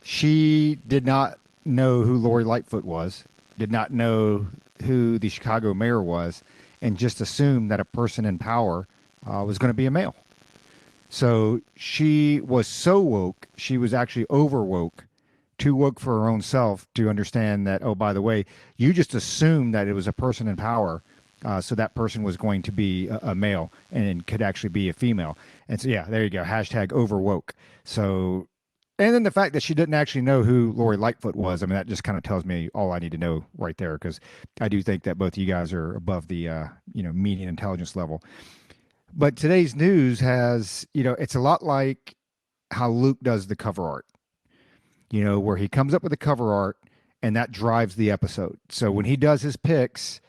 She did not know who Lori Lightfoot was, did not know who the Chicago mayor was, and just assumed that a person in power was going to be a male. So she was so woke, she was actually over woke, too woke for her own self to understand that, oh, by the way, you just assumed that it was a person in power. So that person was going to be a male and could actually be a female. And so, yeah, there you go. Hashtag over woke. So, and then the fact that she didn't actually know who Lori Lightfoot was, I mean, that just kind of tells me all I need to know right there, because I do think that both of you guys are above the, median intelligence level. But today's news has, it's a lot like how Luke does the cover art, where he comes up with the cover art and that drives the episode. So when he does his picks,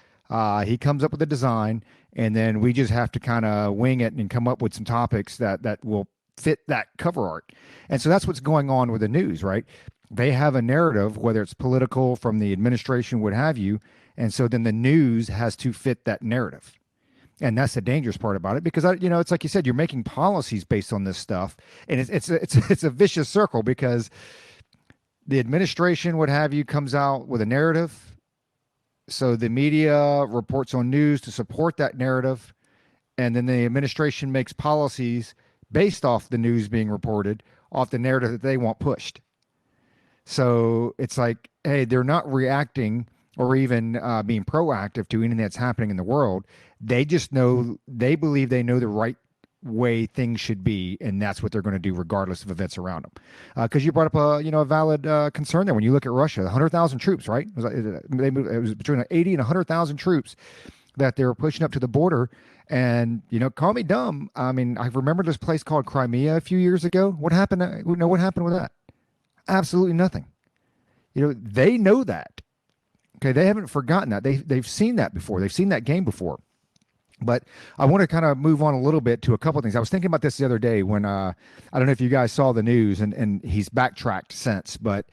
he comes up with a design, and then we just have to kind of wing it and come up with some topics that will fit that cover art. And so that's what's going on with the news, right? They have a narrative, whether it's political, from the administration, what have you. And so then the news has to fit that narrative. And that's the dangerous part about it, because it's like you said, you're making policies based on this stuff, and it's a vicious circle, because the administration, what have you, comes out with a narrative, so the media reports on news to support that narrative, and then the administration makes policies based off the news being reported, off the narrative that they want pushed. So it's like, hey, they're not reacting or even being proactive to anything that's happening in the world. They just know, they believe they know the right way things should be, and that's what they're going to do regardless of events around them. Because you brought up a valid concern there. When you look at Russia, 100,000 troops, right? It was between 80 and 100,000 troops that they were pushing up to the border. And, call me dumb, I mean, I remember this place called Crimea a few years ago. What happened? What happened with that? Absolutely nothing. They know that. Okay, they haven't forgotten that. They've seen that before. They've seen that game before. But I want to kind of move on a little bit to a couple of things. I was thinking about this the other day when I don't know if you guys saw the news, and he's backtracked since, but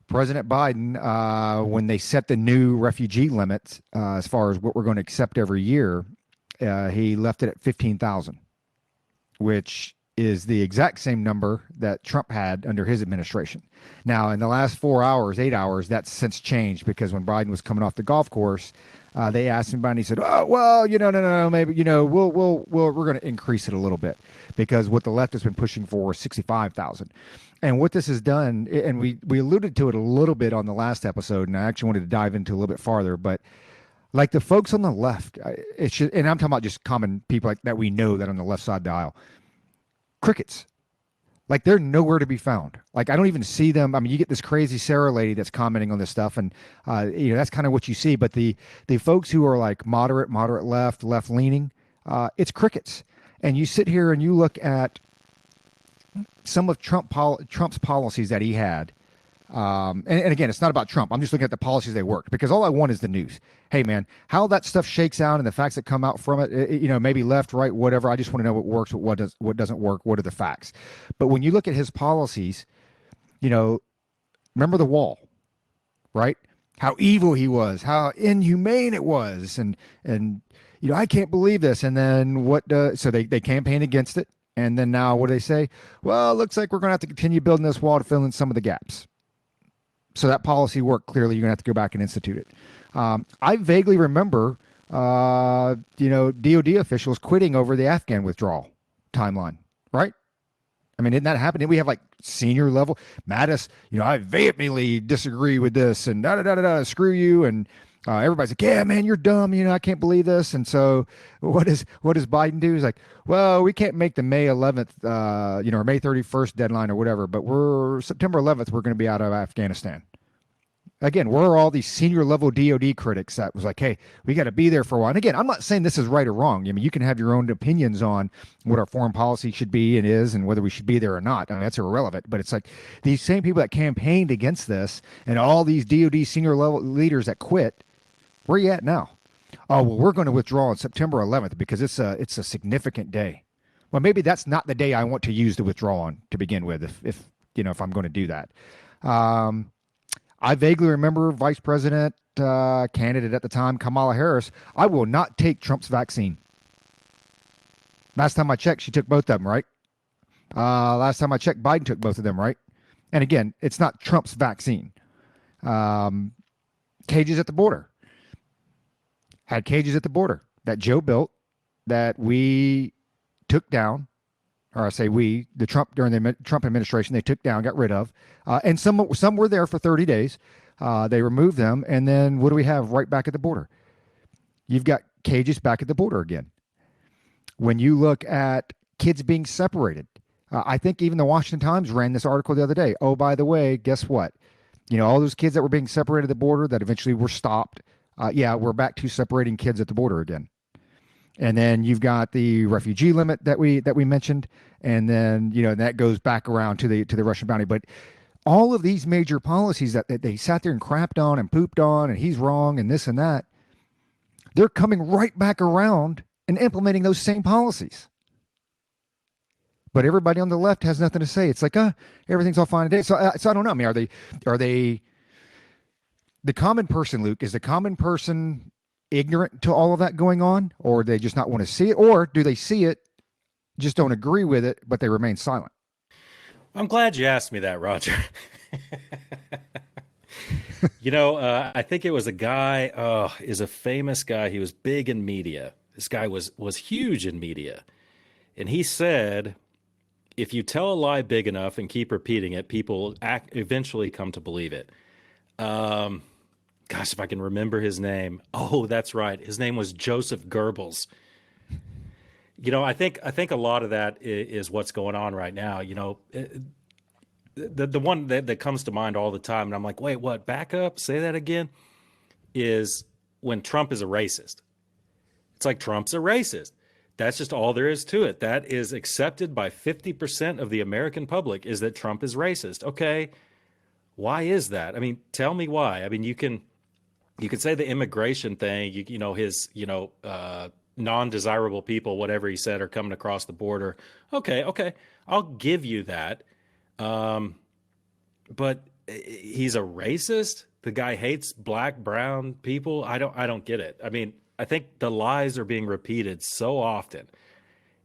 President Biden, when they set the new refugee limits as far as what we're going to accept every year, he left it at 15,000, which is the exact same number that Trump had under his administration. Now, in the last 8 hours, that's since changed, because when Biden was coming off the golf course, they asked him about it, and he said, "Oh, well, no, maybe, we're going to increase it a little bit, because what the left has been pushing for is 65,000." And what this has done, and we alluded to it a little bit on the last episode, and I actually wanted to dive into a little bit farther, but like the folks on the left, and I'm talking about just common people that we know that on the left side of the aisle, crickets. Like, they're nowhere to be found. Like, I don't even see them. I mean, you get this crazy Sarah lady that's commenting on this stuff, and that's kind of what you see. But the folks who are like moderate left leaning, it's crickets. And you sit here and you look at some of Trump's policies that he had. And again, it's not about Trump. I'm just looking at the policies they worked, because all I want is the news. Hey, man, how that stuff shakes out and the facts that come out from it, maybe left, right, whatever. I just want to know what works, what doesn't work, what are the facts. But when you look at his policies, remember the wall, right? How evil he was, how inhumane it was. And I can't believe this. And then so they campaigned against it. And then now what do they say? Well, it looks like we're going to have to continue building this wall to fill in some of the gaps. So that policy worked. Clearly, you're going to have to go back and institute it. I vaguely remember, DOD officials quitting over the Afghan withdrawal timeline, right? I mean, didn't that happen? Didn't we have like senior level Mattis? I vehemently disagree with this, and screw you. And everybody's like, yeah, man, you're dumb. I can't believe this. And so what does Biden do? He's like, well, we can't make the May 11th, or May 31st deadline or whatever, but September 11th, we're going to be out of Afghanistan. Again, we're all these senior level DOD critics that was like, hey, we got to be there for a while. And again, I'm not saying this is right or wrong. I mean, you can have your own opinions on what our foreign policy should be and is, and whether we should be there or not. I mean, that's irrelevant. But it's like these same people that campaigned against this and all these DOD senior level leaders that quit, where are you at now? Oh, well, we're going to withdraw on September 11th because it's a significant day. Well, maybe that's not the day I want to use to withdraw on to begin with, if I'm going to do that. I vaguely remember Vice President candidate at the time, Kamala Harris. I will not take Trump's vaccine. Last time I checked, she took both of them, right? Last time I checked, Biden took both of them, right? And again, it's not Trump's vaccine. Cages at the border. Had cages at the border that Joe built that we took down, or I say we, the Trump, during the Trump administration, they took down, got rid of. And some were there for 30 days. They removed them. And then what do we have right back at the border? You've got cages back at the border again. When you look at kids being separated, I think even the Washington Times ran this article the other day. Oh, by the way, guess what? All those kids that were being separated at the border that eventually were stopped. We're back to separating kids at the border again. And then you've got the refugee limit that we mentioned, and then that goes back around to the Russian bounty. But all of these major policies that they sat there and crapped on and pooped on, and he's wrong and this and that, they're coming right back around and implementing those same policies. But everybody on the left has nothing to say. It's like, everything's all fine today. So I don't know. I mean, are they the common person, Luke? Is the common person ignorant to all of that going on, or they just not want to see it, or do they see it, just don't agree with it, but they remain silent? I'm glad you asked me that, Roger. I think it was a guy, is a famous guy. He was big in media. This guy was huge in media. And he said, if you tell a lie big enough and keep repeating it, people eventually come to believe it. Gosh, if I can remember his name. Oh, that's right. His name was Joseph Goebbels. I think a lot of that is what's going on right now. The one that comes to mind all the time, and I'm like, wait, what? Back up, say that again, is when Trump is a racist. It's like Trump's a racist. That's just all there is to it. That is accepted by 50% of the American public, is that Trump is racist. Okay, why is that? I mean, tell me why. I mean, you can say the immigration thing, his non-desirable people, whatever he said, are coming across the border. Okay, I'll give you that. But he's a racist. The guy hates black, brown people. I don't get it. I mean, I think the lies are being repeated so often,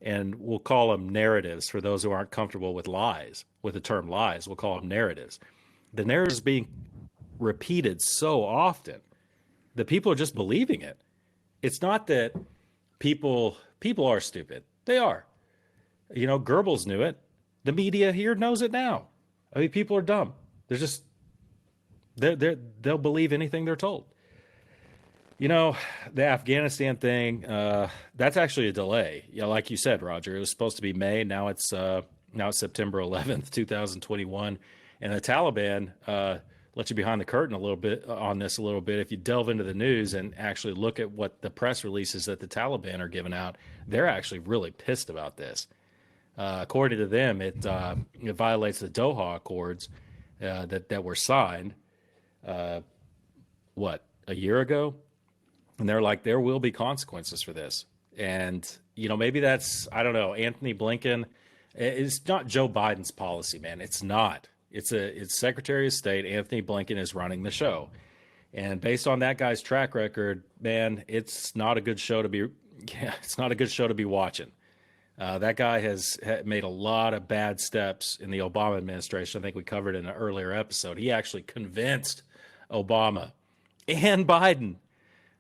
and we'll call them narratives for those who aren't comfortable with lies, with the term lies. We'll call them narratives. The narratives being repeated so often that people are just believing it. It's not that people are stupid. They are. Goebbels knew it. The media here knows it now. I mean, people are dumb. They're just they'll believe anything they're told. The Afghanistan thing, that's actually a delay. Like you said, Roger, it was supposed to be May. Now it's September 11th, 2021. And the Taliban let you behind the curtain a little bit on this a little bit. If you delve into the news and actually look at what the press releases that the Taliban are giving out, they're actually really pissed about this. According to them, it violates the Doha Accords that were signed, a year ago? And they're like, there will be consequences for this. And, maybe that's, I don't know, Anthony Blinken. It's not Joe Biden's policy, man. It's not. It's Secretary of State Anthony Blinken is running the show. And based on that guy's track record, man, it's not a good show to be watching. That guy has made a lot of bad steps in the Obama administration. I think we covered in an earlier episode. He actually convinced Obama and Biden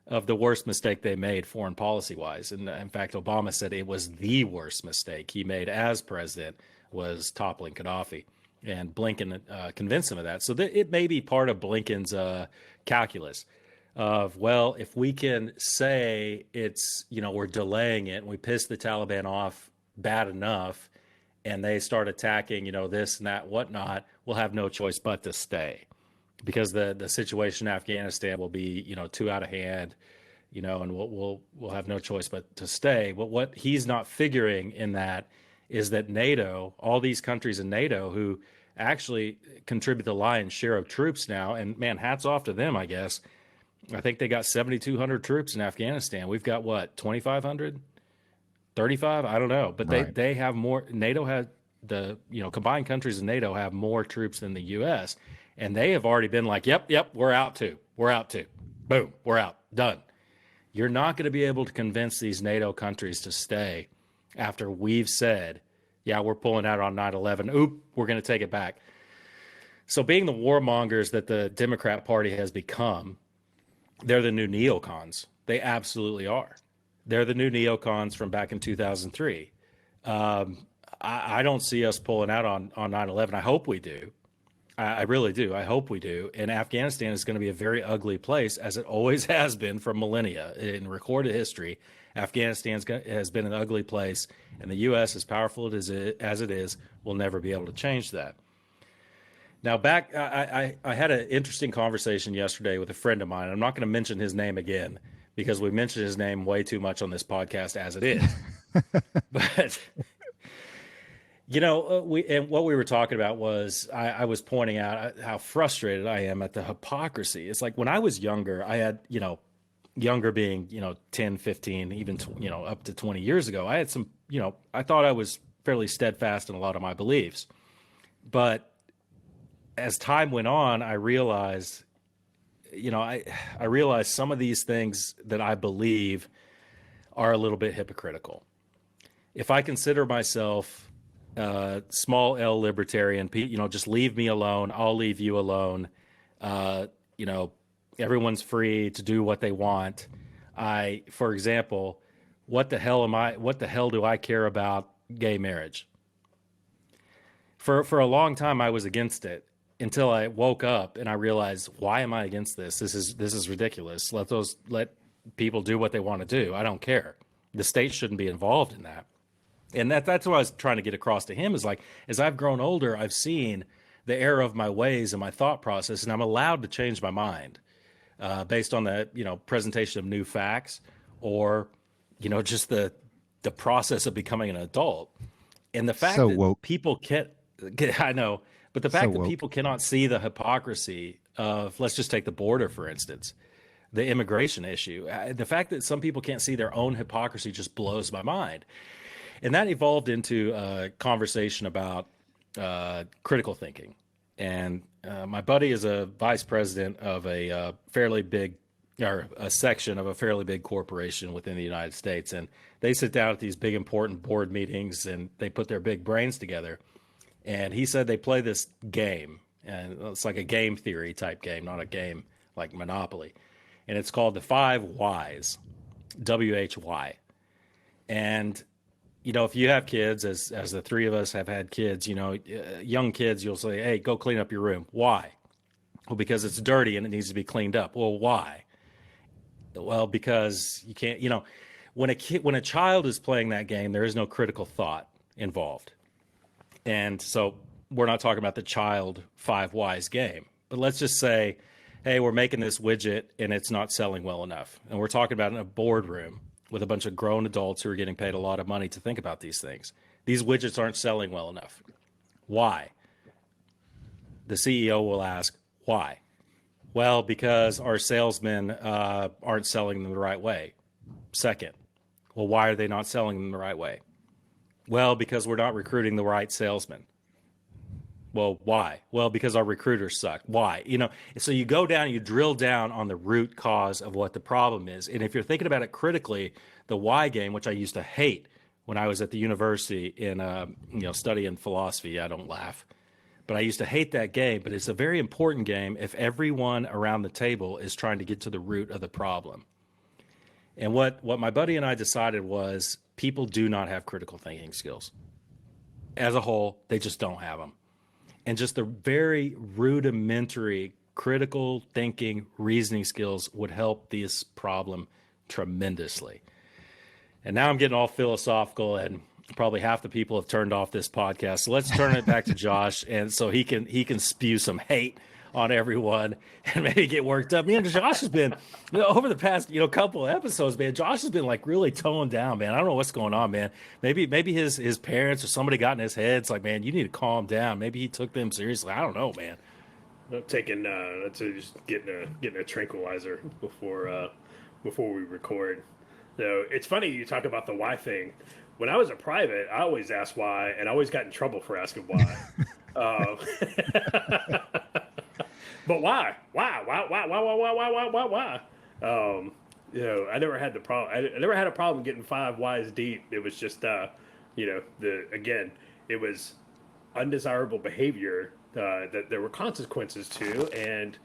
of the worst mistake they made foreign policy-wise. And in fact, Obama said it was the worst mistake he made as president was toppling Gaddafi. And Blinken convinced him of that. So it may be part of Blinken's calculus of, well, if we can say it's, we're delaying it and we piss the Taliban off bad enough and they start attacking, this and that, whatnot, we'll have no choice but to stay. Because the situation in Afghanistan will be, too out of hand, and we'll have no choice but to stay. But what he's not figuring in that is that NATO, all these countries in NATO who actually contribute the lion's share of troops now, and man, hats off to them, I guess. I think they got 7,200 troops in Afghanistan. We've got what, 2,500, 35? I don't know, but Right. they have more. NATO has combined countries in NATO have more troops than the U.S. And they have already been like, yep, we're out too. Boom, we're out, done. You're not going to be able to convince these NATO countries to stay after we've said, yeah, we're pulling out on 9/11. Oop, we're going to take it back. So being the warmongers that the Democrat Party has become, they're the new neocons. They absolutely are. They're the new neocons from back in 2003. I don't see us pulling out on 9/11. I hope we do. I really do. I hope we do. And Afghanistan is going to be a very ugly place, as it always has been for millennia in recorded history. Afghanistan has been an ugly place, and the U.S., as powerful as it is, will never be able to change that. Now, I had an interesting conversation yesterday with a friend of mine. I'm not going to mention his name again because we mentioned his name way too much on this podcast as it is. But what we were talking about was I was pointing out how frustrated I am at the hypocrisy. It's like when I was younger, I had, younger being, 10, 15, even, up to 20 years ago, I had some, I thought I was fairly steadfast in a lot of my beliefs. But as time went on, I realized, I realized some of these things that I believe are a little bit hypocritical. If I consider myself small L libertarian, just leave me alone. I'll leave you alone. Everyone's free to do what they want. For example, what the hell do I care about gay marriage? For a long time, I was against it until I woke up and I realized, why am I against this? This is ridiculous. Let people do what they want to do. I don't care. The state shouldn't be involved in that. And that's what I was trying to get across to him is like, as I've grown older, I've seen the error of my ways and my thought process, and I'm allowed to change my mind based on the, presentation of new facts or, just the process of becoming an adult. And the fact that people can't, I know, but the fact that people cannot see the hypocrisy of, let's just take the border, for instance, the immigration issue. The fact that some people can't see their own hypocrisy just blows my mind. And that evolved into a conversation about critical thinking. And my buddy is a vice president of a fairly big, or a section of a fairly big corporation within the United States. And they sit down at these big, important board meetings and they put their big brains together. And he said they play this game, and it's like a game theory type game, not a game like Monopoly. And it's called the 5 Whys, WHY. And if you have kids, as the three of us have had kids, young kids, you'll say, hey, go clean up your room. Why? Well, because it's dirty and it needs to be cleaned up. Well, why? Well, because you can't, when a child is playing that game, there is no critical thought involved. And so we're not talking about the child 5 Whys game, but let's just say, hey, we're making this widget and it's not selling well enough. And we're talking about in a boardroom with a bunch of grown adults who are getting paid a lot of money to think about these things. These widgets aren't selling well enough. Why? The CEO will ask, why? Well, because our salesmen aren't selling them the right way. Second, well, why are they not selling them the right way? Well, because we're not recruiting the right salesmen. Well, why? Well, because our recruiters suck. Why? So you go down, you drill down on the root cause of what the problem is. And if you're thinking about it critically, the why game, which I used to hate when I was at the university in, studying philosophy, I don't laugh, but I used to hate that game. But it's a very important game if everyone around the table is trying to get to the root of the problem. And what my buddy and I decided was people do not have critical thinking skills. As a whole, they just don't have them. And just the very rudimentary critical thinking, reasoning skills would help this problem tremendously. And now I'm getting all philosophical, and probably half the people have turned off this podcast. So let's turn it back to Josh, and so he can spew some hate on everyone and maybe get worked up. Man, Josh has been, over the past, couple of episodes, man, Josh has been like really toned down, man. I don't know what's going on, man. Maybe his parents or somebody got in his head. It's like, man, you need to calm down. Maybe he took them seriously. I don't know, man. I'm taking, just getting a tranquilizer before we record. So it's funny you talk about the why thing. When I was a private, I always asked why, and I always got in trouble for asking why. But why? Why? I never had the problem. I never had a problem getting 5 whys deep. It was just, it was undesirable behavior that there were consequences to, and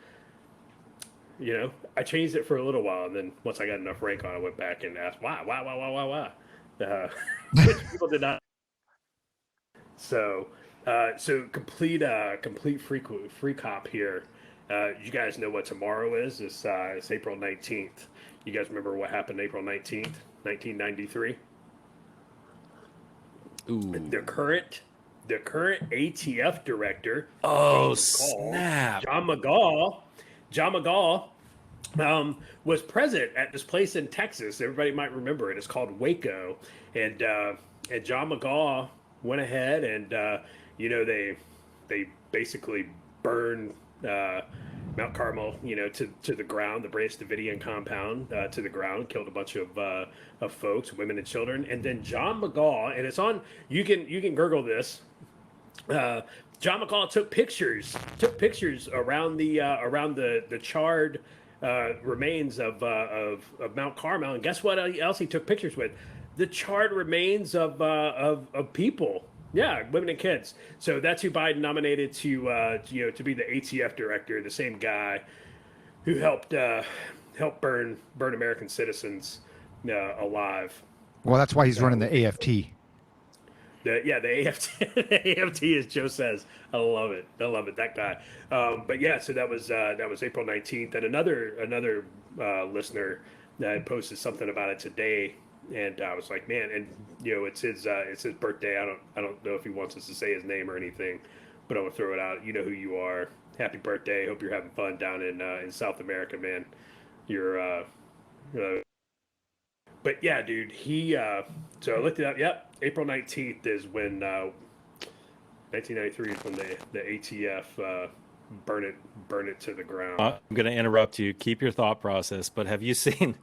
I changed it for a little while, and then once I got enough rank on, I went back and asked why, which people did not. So, complete free cop here. You guys know what tomorrow is? It's April 19th. You guys remember what happened April 19th, 1993? Ooh. The current ATF director. Oh, snap. John McGaw was present at this place in Texas. Everybody might remember it. It's called Waco, and John McGaw went ahead and they basically burned Mount Carmel, to the ground, the Branch Davidian compound to the ground, killed a bunch of folks, women and children, and then John McGaw, and it's on. You can Google this. John McGaw took pictures around the charred remains of Mount Carmel, and guess what else he took pictures with? The charred remains of people. Yeah, women and kids. So that's who Biden nominated to be the ATF director, the same guy who helped burn American citizens alive. Well, that's why he's running the AFT. The AFT, the AFT, as Joe says. I love it. That guy. But yeah, so that was April 19th, and another listener posted something about it today. And I was like, man, and it's his birthday. I don't know if he wants us to say his name or anything, but I'm gonna throw it out. You know who you are. Happy birthday. Hope you're having fun down in South America, man. You're but yeah, dude. He so I looked it up. Yep, April 19th is when 1993 is when the ATF burn it to the ground. I'm gonna interrupt you. Keep your thought process. But have you seen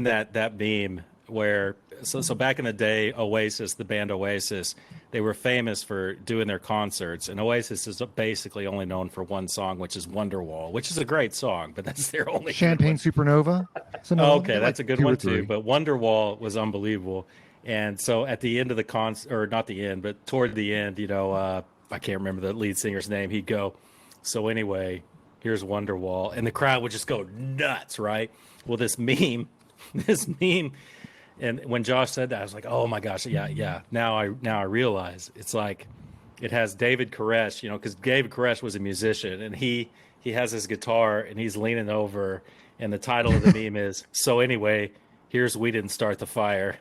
that meme where so back in the day, Oasis, the band Oasis, they were famous for doing their concerts, and Oasis is basically only known for one song, which is Wonderwall, which is a great song, but that's their only Champagne Supernova. Okay, that's a good one too. But Wonderwall was unbelievable. And so at the end of the concert, or not the end, but toward the end, I can't remember the lead singer's name. He'd go, "So anyway, here's Wonderwall," and the crowd would just go nuts, right? Well, this meme, and when Josh said that, I was like, "Oh my gosh, yeah." Now I realize it's like it has David Koresh, because David Koresh was a musician, and he has his guitar and he's leaning over, and the title of the meme is "So anyway, here's We Didn't Start the Fire."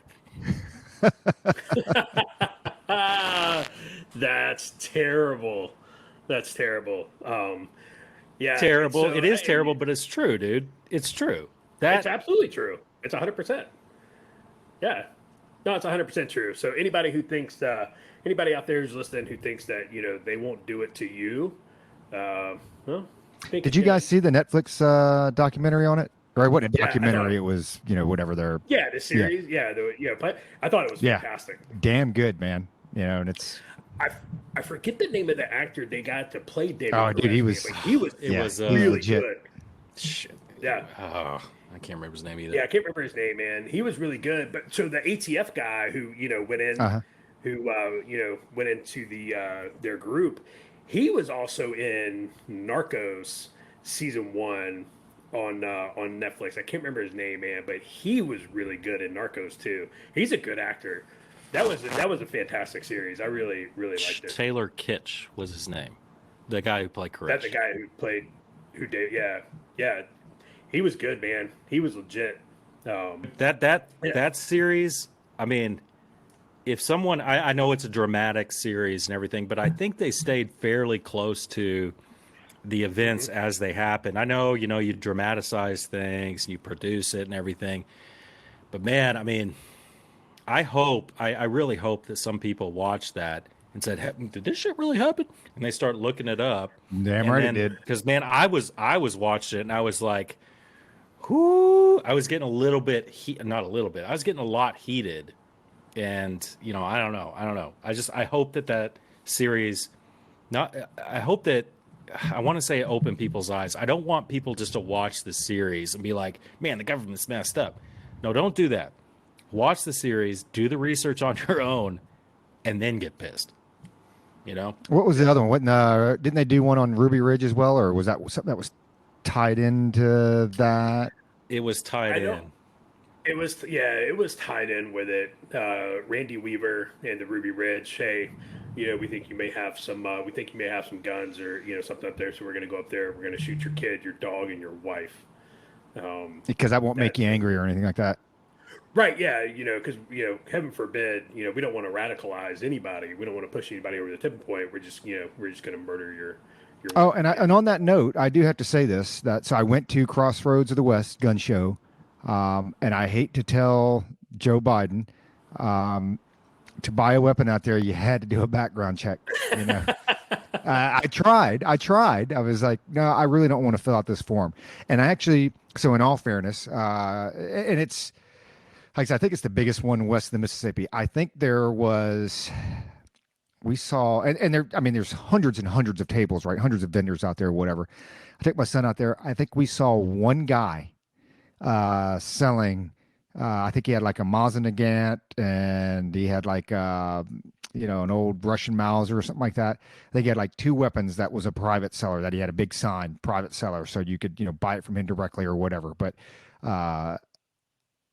That's terrible. Yeah, terrible. So, it is terrible, but it's true, dude. It's true. It's absolutely true. It's 100%. Yeah. No, it's 100% true. So anybody who thinks, anybody out there who's listening who thinks that, they won't do it to you, did you guys see the Netflix documentary on it? Or it wasn't a documentary, it was, whatever they're... Yeah, the series. Yeah. I thought it was fantastic. Damn good, man. And it's... I forget the name of the actor they got to play David. Oh, dude, he was really legit. good. Shit. Yeah. Oh, I can't remember his name either. Yeah, I can't remember his name, man. He was really good. But so the ATF guy who went in, who went into their group, he was also in Narcos season 1 on Netflix. I can't remember his name, man, but he was really good in Narcos too. He's a good actor. That was a fantastic series. I really liked it. Taylor Kitsch was his name. The guy who played Koresh. That's the guy who did. Yeah. He was good, man. He was legit. That series, I mean, if someone, I know it's a dramatic series and everything, but I think they stayed fairly close to the events as they happen. I know, you dramatize things and you produce it and everything, but man, I mean, I really hope that some people watch that and said, "Did this shit really happen?" And they start looking it up. Damn right it did. Because man, I was watching it and I was like, "Whoo!" I was getting a little bit not a little bit. I was getting a lot heated, and I don't know. I hope that series, I hope that. I want to say open people's eyes. I don't want people just to watch the series and be like, "Man, the government's messed up." No, don't do that. Watch the series, do the research on your own, and then get pissed. You know, What was the other one? Didn't they do one on Ruby Ridge as well, or was that something that was tied into that? it was tied I know in. it was tied in with it. Randy Weaver and the Ruby Ridge. Hey, we think you may have some. We think you may have some guns or something up there. So we're going to go up there. We're going to shoot your kid, your dog, and your wife. Because that won't make That you angry or anything like that. Right? Yeah. Because heaven forbid, we don't want to radicalize anybody. We don't want to push anybody over the tipping point. We're just going to murder your Oh, wife. and on that note, I do have to say this: that so I went to Crossroads of the West gun show, and I hate to tell Joe Biden, um, to buy a weapon out there, you had to do a background check. You know, I tried. I was like, no, I really don't want to fill out this form. And I actually, so in all fairness, and it's like I said, I think it's the biggest one west of the Mississippi. I think there was. We saw, and there, I mean, there's hundreds and hundreds of tables, right? Hundreds of vendors out there, whatever. I took my son out there. I think we saw one guy selling. I think he had like a Mazenagant, and he had like an old Russian Mauser or something like that. I think he had like two weapons that was a private seller, that he had a big sign, private seller, so you could buy it from him directly or whatever. But uh,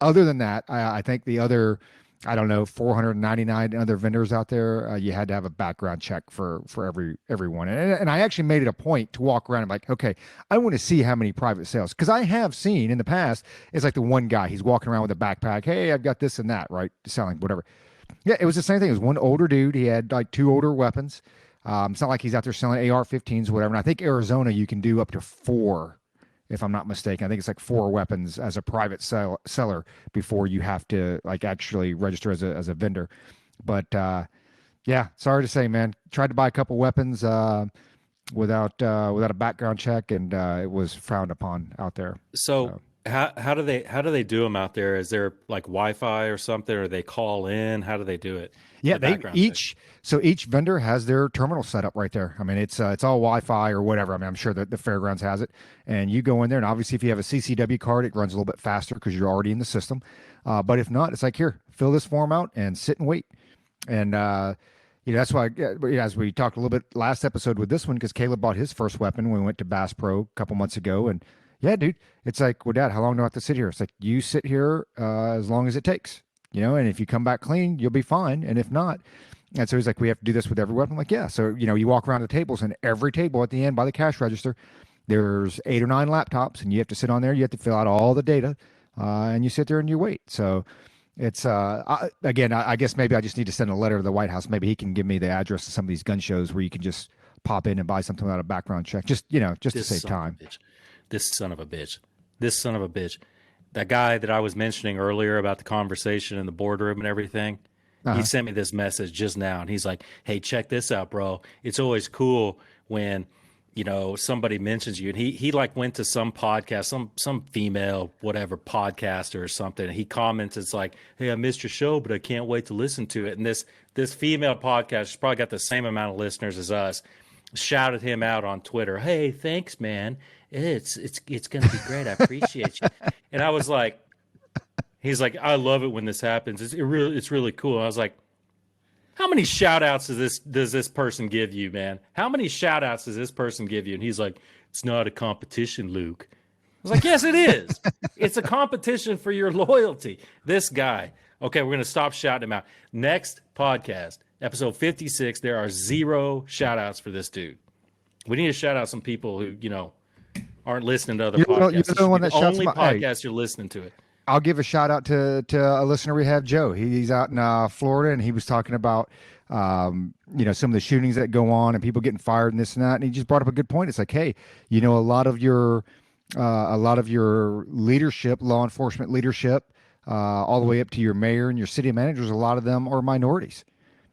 other than that, I think the other, I don't know, 499 other vendors out there, you had to have a background check for everyone. And I actually made it a point to walk around and like, okay, I want to see how many private sales, because I have seen in the past, it's like the one guy, he's walking around with a backpack. Hey, I've got this and that, right? Selling whatever. Yeah, it was the same thing. It was one older dude. He had like two older weapons. It's not like he's out there selling AR-15s, whatever. And I think Arizona, you can do up to four, if I'm not mistaken. I think it's like four weapons as a private seller before you have to like actually register as a vendor. But yeah, sorry to say, man. Tried to buy a couple weapons without a background check, and it was frowned upon out there. So how do they do them out there? Is there like Wi-Fi or something, or they call in? How do they do it? Yeah, The they background check? each vendor has their terminal set up right there. I mean, it's all Wi-Fi or whatever. I mean, I'm sure that the fairgrounds has it, and you go in there, and obviously, if you have a CCW card, it runs a little bit faster because you're already in the system. But if not, it's like, here, fill this form out and sit and wait. And that's why, as we talked a little bit last episode with this one, because Caleb bought his first weapon when we went to Bass Pro a couple months ago, and yeah, dude, it's like, well, Dad, how long do I have to sit here? It's like, you sit here as long as it takes. And if you come back clean, you'll be fine. And if not, and so he's like, we have to do this with every weapon. I'm like, yeah. So, you walk around the tables, and every table at the end by the cash register, there's 8 or 9 laptops, and you have to sit on there. You have to fill out all the data, and you sit there and you wait. So it's, I guess maybe I just need to send a letter to the White House. Maybe he can give me the address to some of these gun shows where you can just pop in and buy something without a background check. Just to This save son of a time. bitch. This son of a bitch. This son of a bitch. That guy that I was mentioning earlier about the conversation in the boardroom and everything, he sent me this message just now, and he's like, hey, check this out, bro. It's always cool when, somebody mentions you. And he like went to some podcast, some female, whatever, podcaster or something. And he comments, it's like, hey, I missed your show, but I can't wait to listen to it. And this female podcast has probably got the same amount of listeners as us, shouted him out on Twitter. Hey, thanks, man. It's going to be great. I appreciate you. And I was like, he's like, I love it when this happens. It's really cool. And I was like, how many shout outs does this person give you, man? How many shout outs does this person give you? And he's like, it's not a competition, Luke. I was like, yes, it is. It's a competition for your loyalty. This guy. Okay, we're going to stop shouting him out. Next podcast, episode 56, there are 0 shout outs for this dude. We need to shout out some people who, aren't listening to other podcasts. You're the one that shouts only about, podcast you're listening to it. I'll give a shout out to a listener we have, Joe. He's out in Florida, and he was talking about some of the shootings that go on and people getting fired and this and that. And he just brought up a good point. It's like, hey, a lot of your leadership, law enforcement leadership, all the way up to your mayor and your city managers, a lot of them are minorities.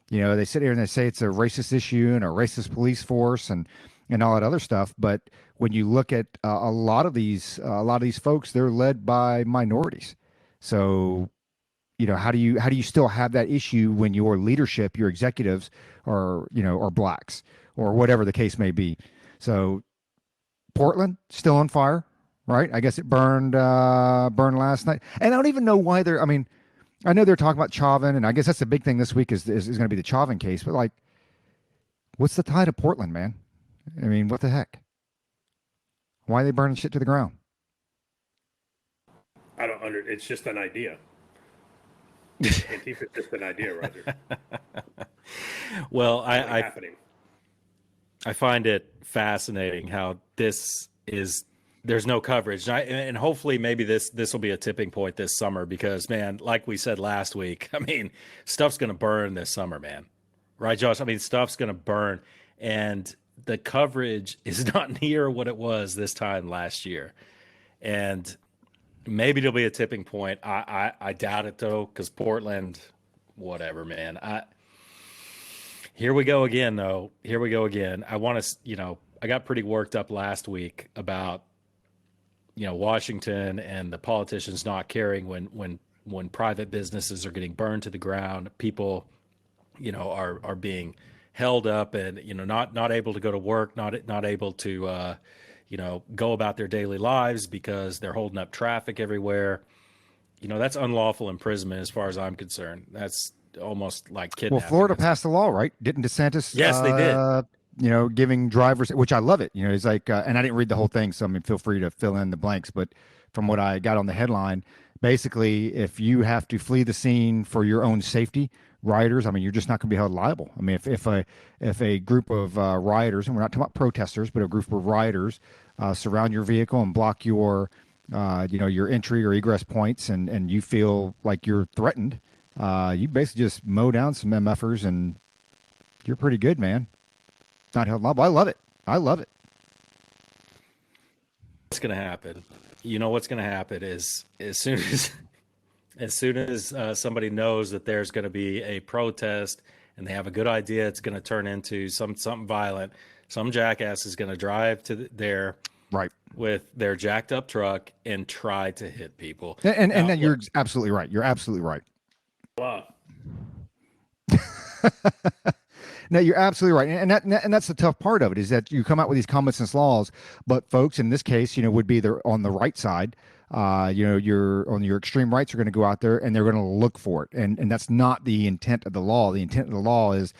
They sit here and they say it's a racist issue and a racist police force and all that other stuff. But when you look at a lot of these folks, they're led by minorities. So, how do you still have that issue when your leadership, your executives are blacks or whatever the case may be? So Portland still on fire, right? I guess it burned last night. And I don't even know why I know they're talking about Chauvin, and I guess that's the big thing this week is going to be the Chauvin case. But like, What's the tie to Portland, man? I mean, what the heck? Why are they burning shit to the ground? I don't under. It's just an idea. Antifa is just an idea, Roger. Well, Happening. I find it fascinating how there's no coverage, and hopefully maybe this will be a tipping point this summer because, man, like we said last week, I mean, stuff's gonna burn this summer, man. Right, Josh? I mean, stuff's gonna burn, and the coverage is not near what it was this time last year, and maybe there'll be a tipping point. I doubt it though, because Portland, whatever, man. Here we go again, though. Here we go again. I want to, I got pretty worked up last week about, Washington and the politicians not caring when private businesses are getting burned to the ground. People, are being held up and, not able to go to work, not able to, go about their daily lives because they're holding up traffic everywhere. That's unlawful imprisonment as far as I'm concerned. That's almost like kidnapping. Well, Florida passed the law, right? Didn't DeSantis? Yes, they did. Giving drivers, which I love it. He's like, and I didn't read the whole thing, so I mean, feel free to fill in the blanks. But from what I got on the headline, basically, if you have to flee the scene for your own safety, rioters, I mean, you're just not going to be held liable. I mean, if a group of rioters, and we're not talking about protesters, but a group of rioters surround your vehicle and block your, your entry or egress points, and you feel like you're threatened. You basically just mow down some MFers and you're pretty good, man. Not held liable. I love it. I love it. What's going to happen? What's going to happen is as soon as somebody knows that there's going to be a protest and they have a good idea it's going to turn into something violent, some jackass is going to drive to there right with their jacked up truck and try to hit people. And then you're absolutely right. You're absolutely right. Wow. No, you're absolutely right, and that's the tough part of it is that you come out with these common sense laws, but folks in this case, would be on the right side. Your extreme rights are going to go out there and they're going to look for it, and that's not the intent of the law. The intent of the law is,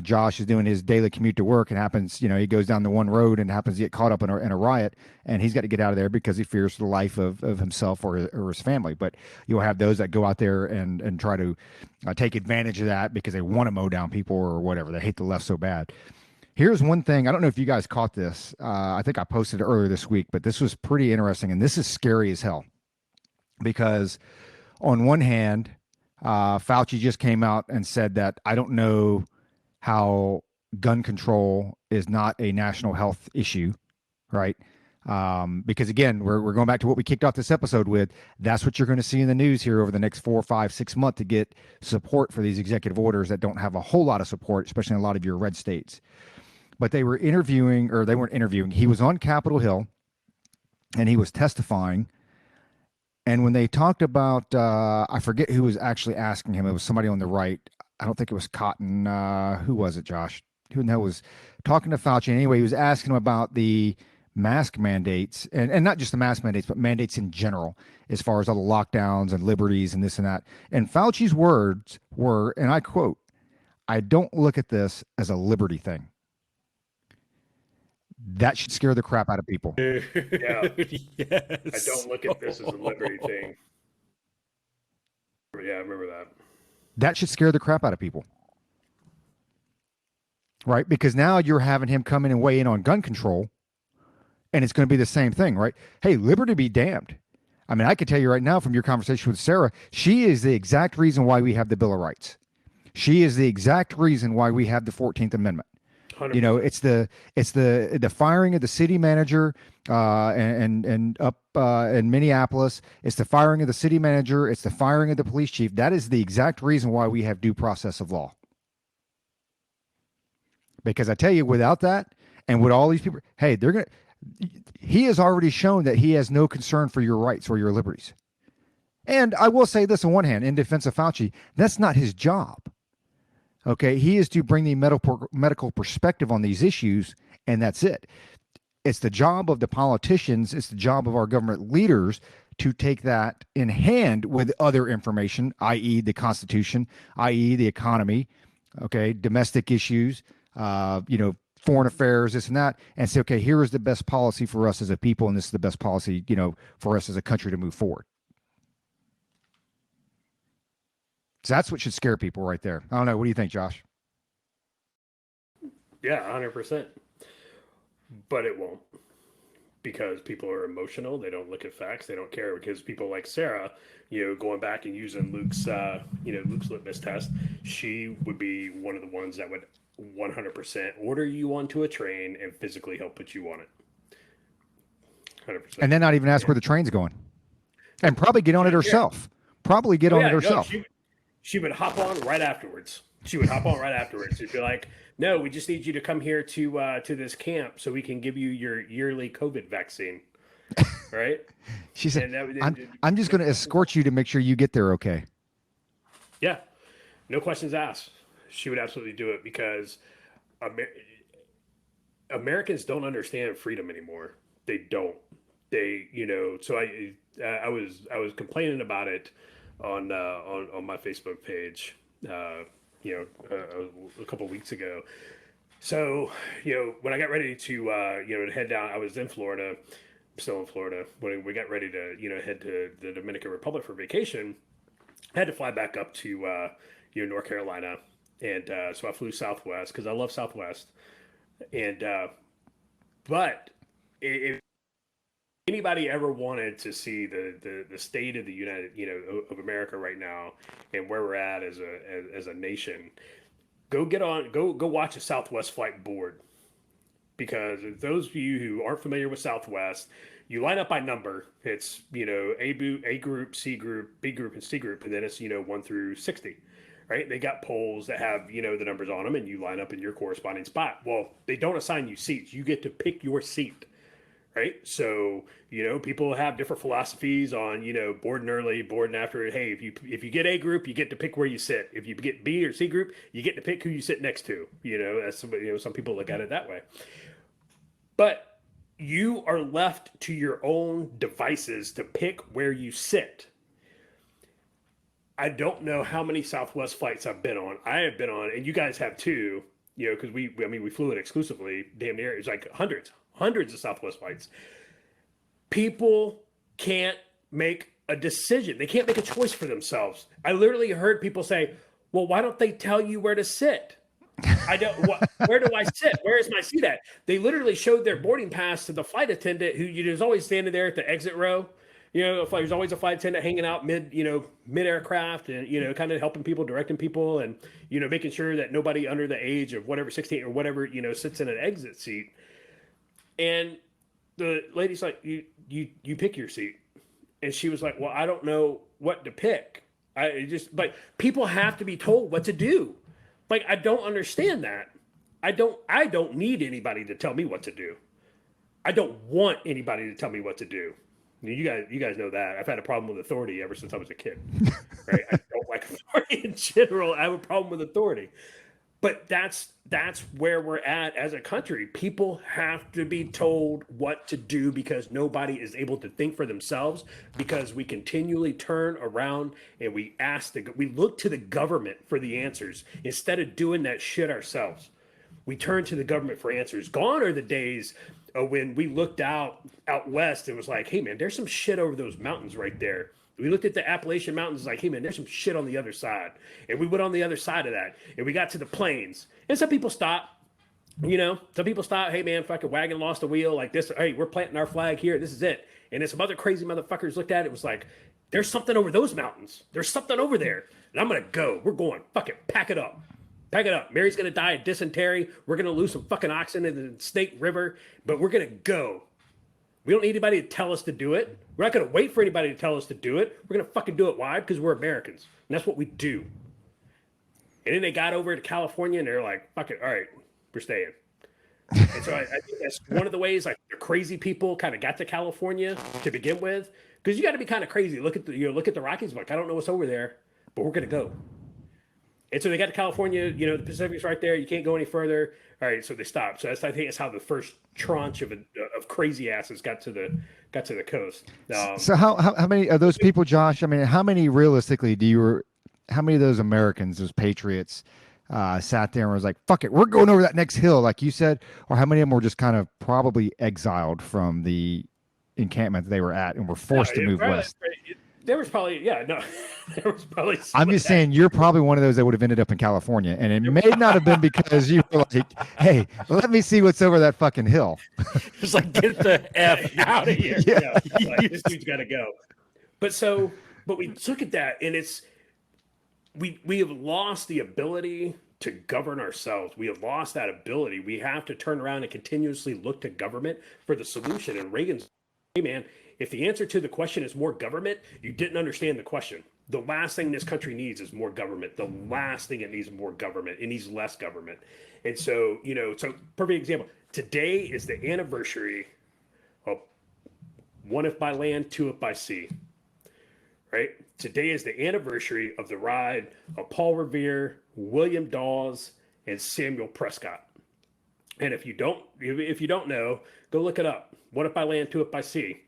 Josh is doing his daily commute to work and happens, he goes down the one road and happens to get caught up in a riot, and he's got to get out of there because he fears the life of himself or his family. But you'll have those that go out there and try to take advantage of that because they want to mow down people or whatever. They hate the left so bad. Here's one thing. I don't know if you guys caught this. I think I posted it earlier this week, but this was pretty interesting. And this is scary as hell because on one hand, Fauci just came out and said that I don't know how gun control is not a national health issue, right? Because again, we're going back to what we kicked off this episode with. That's what you're going to see in the news here over the next 4, 5, 6 months to get support for these executive orders that don't have a whole lot of support, especially in a lot of your red states. But they weren't interviewing. He was on Capitol Hill and he was testifying. And when they talked about, I forget who was actually asking him. It was somebody on the right. I don't think it was Cotton. Who was it, Josh? Who the hell was talking to Fauci? Anyway, he was asking him about the mask mandates and not just the mask mandates, but mandates in general, as far as all the lockdowns and liberties and this and that. And Fauci's words were, and I quote, "I don't look at this as a liberty thing." That should scare the crap out of people. Yeah. Yes. I don't look at this as a liberty thing. Yeah, I remember that. That should scare the crap out of people. Right? Because now you're having him come in and weigh in on gun control, and it's going to be the same thing, right? Hey, liberty be damned. I mean, I can tell you right now from your conversation with Sarah, she is the exact reason why we have the Bill of Rights. She is the exact reason why we have the 14th Amendment. 100%. It's the firing of the city manager and up in Minneapolis. It's the firing of the city manager. It's the firing of the police chief. That is the exact reason why we have due process of law. Because I tell you, without that, and with all these people, hey, he has already shown that he has no concern for your rights or your liberties. And I will say this on one hand, in defense of Fauci, that's not his job. Okay, he is to bring the medical perspective on these issues, and that's it. It's the job of the politicians, it's the job of our government leaders to take that in hand with other information, i.e. the Constitution, i.e. the economy, okay, domestic issues, foreign affairs, this and that, and say, okay, here is the best policy for us as a people, and this is the best policy, for us as a country to move forward. So that's what should scare people right there. I don't know. What do you think, Josh? Yeah, 100%. But it won't, because people are emotional. They don't look at facts. They don't care, because people like Sarah, going back and using Luke's litmus test, she would be one of the ones that would 100% order you onto a train and physically help put you on it. 100%. And then not even ask where the train's going, and probably get on it herself. Probably get on it herself. No, she would hop on right afterwards. She'd be like, "No, we just need you to come here to this camp so we can give you your yearly COVID vaccine." Right? She said, I'm just going to escort you to make sure you get there okay. Yeah. No questions asked. She would absolutely do it, because Americans don't understand freedom anymore. They don't. So I was complaining about it on my Facebook page, a couple of weeks ago. So, when I got ready to head down, I was in Florida, still in Florida, when we got ready to, head to the Dominican Republic for vacation. I had to fly back up to, North Carolina. And so I flew Southwest, because I love Southwest. And, but if anybody ever wanted to see the state of the of America right now, and where we're at as a nation, go watch a Southwest flight board. Because those of you who aren't familiar with Southwest, you line up by number. It's, A group, C group, B group, and C group. And then it's, 1 through 60. Right? They got poles that have, the numbers on them, and you line up in your corresponding spot. Well, they don't assign you seats. You get to pick your seat. Right? So, people have different philosophies on, boarding early, boarding after. Hey, if you get A group, you get to pick where you sit. If you get B or C group, you get to pick who you sit next to. That's some people look at it that way. But you are left to your own devices to pick where you sit. I don't know how many Southwest flights I've been on. I have been on, and you guys have too, because we flew it exclusively, damn near. It's like hundreds of Southwest flights. People can't make a decision. They can't make a choice for themselves. I literally heard people say, well, why don't they tell you where to sit? Where do I sit? Where is my seat at? They literally showed their boarding pass to the flight attendant, who was always standing there at the exit row. There's always a flight attendant hanging out mid aircraft, and, kind of helping people, directing people, and, making sure that nobody under the age of whatever, 16 or whatever, sits in an exit seat. And the lady's like, you pick your seat. And she was like, well, I don't know what to pick. But people have to be told what to do. Like, I don't understand that. I don't need anybody to tell me what to do. I don't want anybody to tell me what to do. You guys know that. I've had a problem with authority ever since I was a kid. Right? I don't like authority in general. I have a problem with authority. But that's where we're at as a country. People have to be told what to do, because nobody is able to think for themselves, because we continually turn around and we look to the government for the answers instead of doing that shit ourselves. We turn to the government for answers. Gone are the days when we looked out west and was like, hey man, there's some shit over those mountains right there. We looked at the Appalachian Mountains, like, hey man, there's some shit on the other side. And we went on the other side of that, and we got to the plains. And some people stop, hey man, fucking wagon lost a wheel, like this. Hey, we're planting our flag here. This is it. And then some other crazy motherfuckers looked at it. It was like, there's something over those mountains. There's something over there. And I'm going to go. We're going. Fuck it. Pack it up. Pack it up. Mary's going to die of dysentery. We're going to lose some fucking oxen in the Snake River, but we're going to go. We don't need anybody to tell us to do it. We're not going to wait for anybody to tell us to do it. We're going to fucking do it. Why? Because we're Americans. And that's what we do. And then they got over to California, and they're like, fuck it. All right, we're staying. And so I think that's one of the ways, like, the crazy people kind of got to California to begin with. Because you got to be kind of crazy. Look at the Rockies. Like, I don't know what's over there, but we're going to go. And so they got to California, the Pacific's right there. You can't go any further. All right, so they stopped. So I think that's how the first tranche of crazy asses got to the coast. So how many of those people, Josh? I mean, how many realistically how many of those Americans, those patriots, sat there and was like, fuck it, we're going over that next hill, like you said? Or how many of them were just kind of probably exiled from the encampment they were at and were forced to move west? There was probably, yeah, no, there was probably. I'm just saying, you're probably one of those that would have ended up in California, and it may not have been because you were like, "Hey, let me see what's over that fucking hill." Just like, get the F out of here. Yeah, like, this dude's got to go. But we look at that, and it's we have lost the ability to govern ourselves. We have lost that ability. We have to turn around and continuously look to government for the solution. And Reagan's, hey man, if the answer to the question is more government, you didn't understand the question. The last thing this country needs is more government. The last thing it needs is more government. It needs less government. And so, so perfect example. Today is the anniversary of One If by Land, Two If by Sea. Right? Today is the anniversary of the ride of Paul Revere, William Dawes, and Samuel Prescott. And if you don't know, go look it up. One If by Land, Two If by Sea.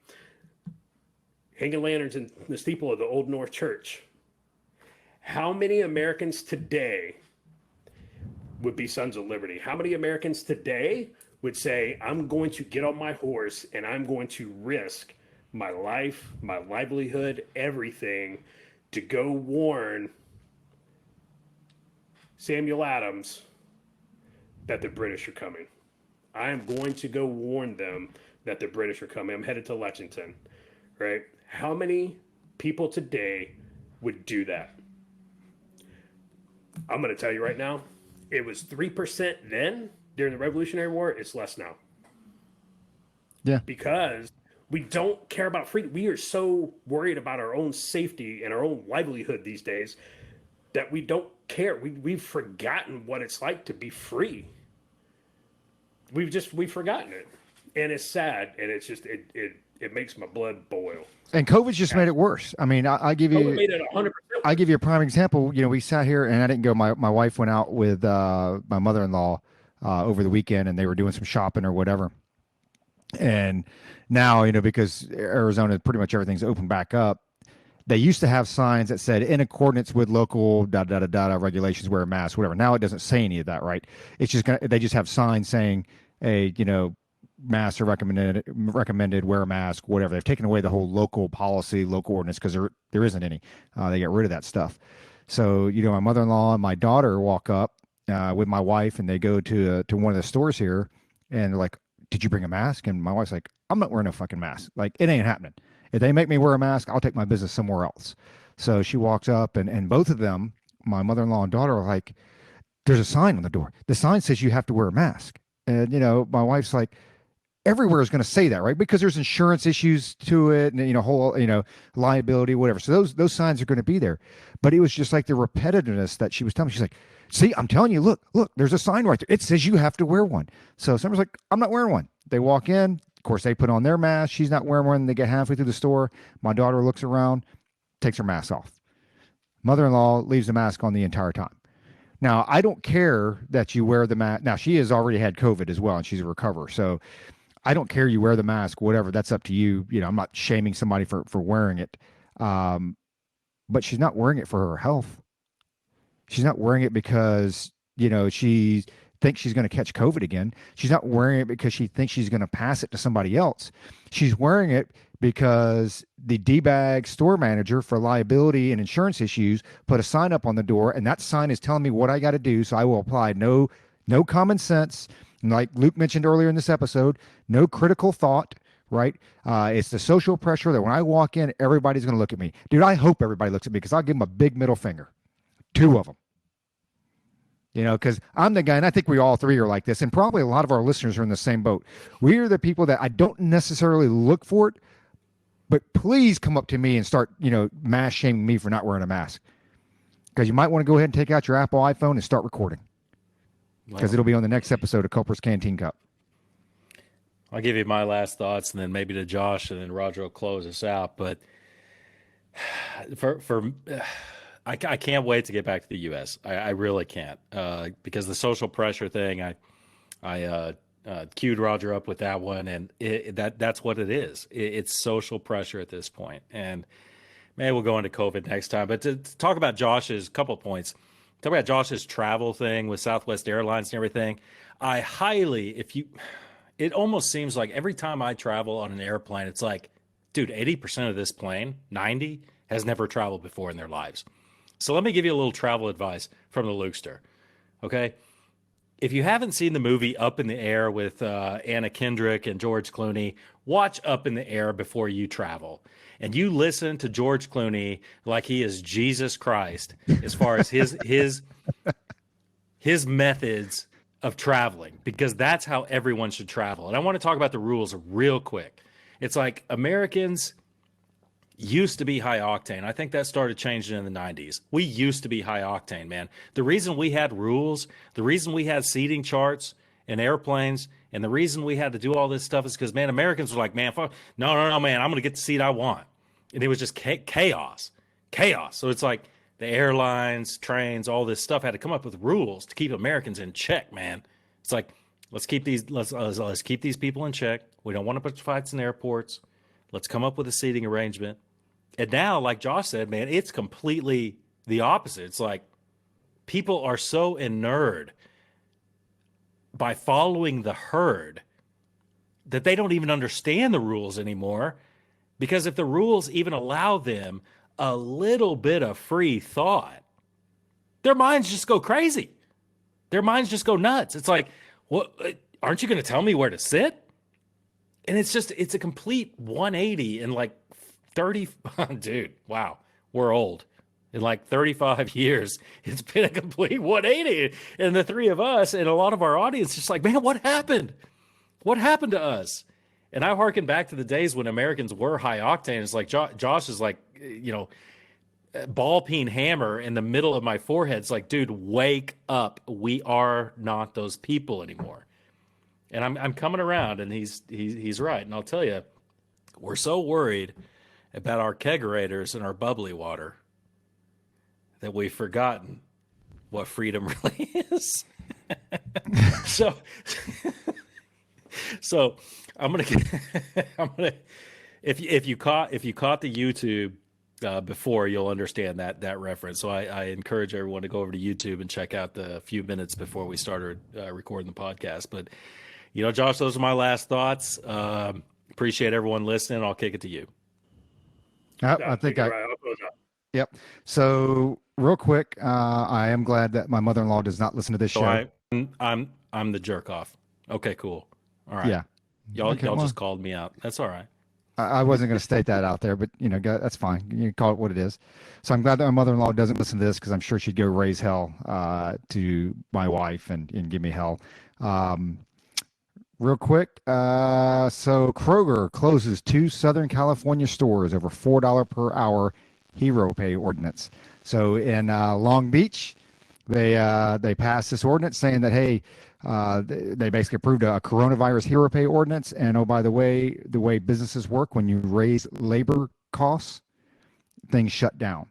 Hanging lanterns in the steeple of the Old North Church. How many Americans today would be Sons of Liberty? How many Americans today would say, I'm going to get on my horse and I'm going to risk my life, my livelihood, everything to go warn Samuel Adams that the British are coming? I am going to go warn them that the British are coming. I'm headed to Lexington, right? How many people today would do that? I'm going to tell you right now, it was 3% then during the Revolutionary War. It's less now. Yeah. Because we don't care about freedom. We are so worried about our own safety and our own livelihood these days that we don't care. We've forgotten what it's like to be free. We've forgotten it. And it's sad. And it's just, it makes my blood boil. And COVID's just made it worse. I mean, I give you, COVID made it 100%. I give you a prime example. We sat here and I didn't go. My wife went out with my mother-in-law over the weekend, and they were doing some shopping or whatever. And now, because Arizona, pretty much everything's open back up. They used to have signs that said, in accordance with local regulations, wear a mask, whatever. Now it doesn't say any of that, right? It's just they just have signs saying, hey, masks are recommended, wear a mask, whatever. They've taken away the whole local policy, local ordinance, because there isn't any. They get rid of that stuff. So, my mother-in-law and my daughter walk up with my wife, and they go to one of the stores here, and they're like, did you bring a mask? And my wife's like, I'm not wearing a fucking mask. Like, it ain't happening. If they make me wear a mask, I'll take my business somewhere else. So she walks up, and both of them, my mother-in-law and daughter, are like, there's a sign on the door. The sign says you have to wear a mask. And, my wife's like, everywhere is going to say that, right? Because there's insurance issues to it, and whole liability, whatever. So those signs are going to be there. But it was just like the repetitiveness that she was telling me. She's like, see, I'm telling you, look, there's a sign right there. It says you have to wear one. So someone's like, I'm not wearing one. They walk in. Of course, they put on their mask. She's not wearing one. They get halfway through the store. My daughter looks around, takes her mask off. Mother-in-law leaves the mask on the entire time. Now, I don't care that you wear the mask. Now, she has already had COVID as well, and she's a recoverer. So I don't care you wear the mask, whatever. That's up to you. I'm not shaming somebody for wearing it. But she's not wearing it for her health. She's not wearing it because, she thinks she's going to catch COVID again. She's not wearing it because she thinks she's going to pass it to somebody else. She's wearing it because the D-bag store manager for liability and insurance issues put a sign up on the door, and that sign is telling me what I got to do. So I will apply no common sense. Like Luke mentioned earlier in this episode, no critical thought, right? It's the social pressure that when I walk in, everybody's going to look at me. Dude, I hope everybody looks at me because I'll give them a big middle finger. 2 of them. Because I'm the guy, and I think we all 3 are like this, and probably a lot of our listeners are in the same boat. We are the people that I don't necessarily look for it, but please come up to me and start, mass shaming me for not wearing a mask. Because you might want to go ahead and take out your Apple iPhone and start recording. Because it'll be on the next episode of Culper's Canteen Cup. I'll give you my last thoughts, and then maybe to Josh, and then Roger will close us out. But I can't wait to get back to the U.S. I really can't, because the social pressure thing. I queued Roger up with that one, and that's what it is. It's social pressure at this point. And maybe we'll go into COVID next time. But to talk about Josh's couple points, talk about Josh's travel thing with Southwest Airlines and everything. I highly, it almost seems like every time I travel on an airplane, it's like, dude, 80% of this plane, 90, has never traveled before in their lives. So let me give you a little travel advice from the Lukester. Okay. If you haven't seen the movie Up in the Air with Anna Kendrick and George Clooney, watch Up in the Air before you travel. And you listen to George Clooney like he is Jesus Christ as far as his methods of traveling, because that's how everyone should travel. And I want to talk about the rules real quick. It's like Americans used to be high octane. I think that started changing in the 90s. We used to be high octane, man. The reason we had rules, the reason we had seating charts in airplanes, and the reason we had to do all this stuff is because, man, Americans were like, man, fuck, no, man, I'm going to get the seat I want. And it was just chaos. So it's like the airlines, trains, all this stuff had to come up with rules to keep Americans in check, man. It's like, let's keep these people in check. We don't want to put fights in airports. Let's come up with a seating arrangement. And now, like Josh said, man, it's completely the opposite. It's like people are so inured by following the herd that they don't even understand the rules anymore. Because if the rules even allow them a little bit of free thought, their minds just go crazy. Their minds just go nuts. It's like, what? Aren't you going to tell me where to sit? And it's a complete 180 in like 30, dude, wow, we're old. In like 35 years, it's been a complete 180. And the three of us and a lot of our audience just like, man, what happened? What happened to us? And I hearken back to the days when Americans were high octane. It's like Josh is like, ball peen hammer in the middle of my forehead. It's like, dude, wake up. We are not those people anymore. And I'm coming around, and he's right. And I'll tell you, we're so worried about our kegerators and our bubbly water that we've forgotten what freedom really is. So I'm gonna if you caught the YouTube before, you'll understand that reference. So I encourage everyone to go over to YouTube and check out the few minutes before we started recording the podcast. But Josh, those are my last thoughts. Appreciate everyone listening. I'll kick it to you. I think Yep. So real quick, I am glad that my mother-in-law does not listen to this show. I'm the jerk off. Okay, cool. All right. Yeah. Y'all just called me out. That's all right. I wasn't going to state that out there, but that's fine. You call it what it is. So I'm glad that my mother-in-law doesn't listen to this, because I'm sure she'd go raise hell to my wife and give me hell. Real quick, so Kroger closes 2 Southern California stores over $4 per hour hero pay ordinance. So in Long Beach, they passed this ordinance saying that, hey, they basically approved a coronavirus hero pay ordinance. And oh, by the way businesses work, when you raise labor costs, things shut down.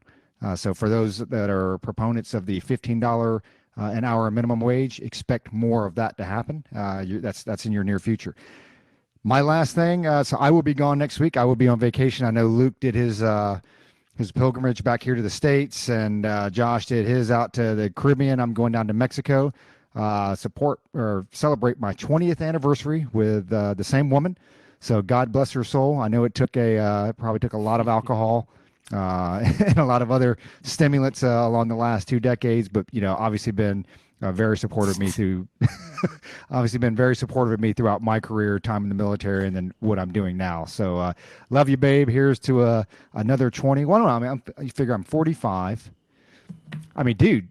So for those that are proponents of the $15 an hour minimum wage, expect more of that to happen. That's in your near future. My last thing, so I will be gone next week. I will be on vacation. I know Luke did his pilgrimage back here to the States, and Josh did his out to the Caribbean. I'm going down to Mexico, support or celebrate my 20th anniversary with the same woman. So God bless her soul. I know it took probably took a lot of alcohol and a lot of other stimulants along the last 2 decades, but obviously been very supportive of me throughout my career, time in the military, and then what I'm doing now. So love you, babe. Here's to another 20. Well, I mean, you figure I'm 45. I mean, dude,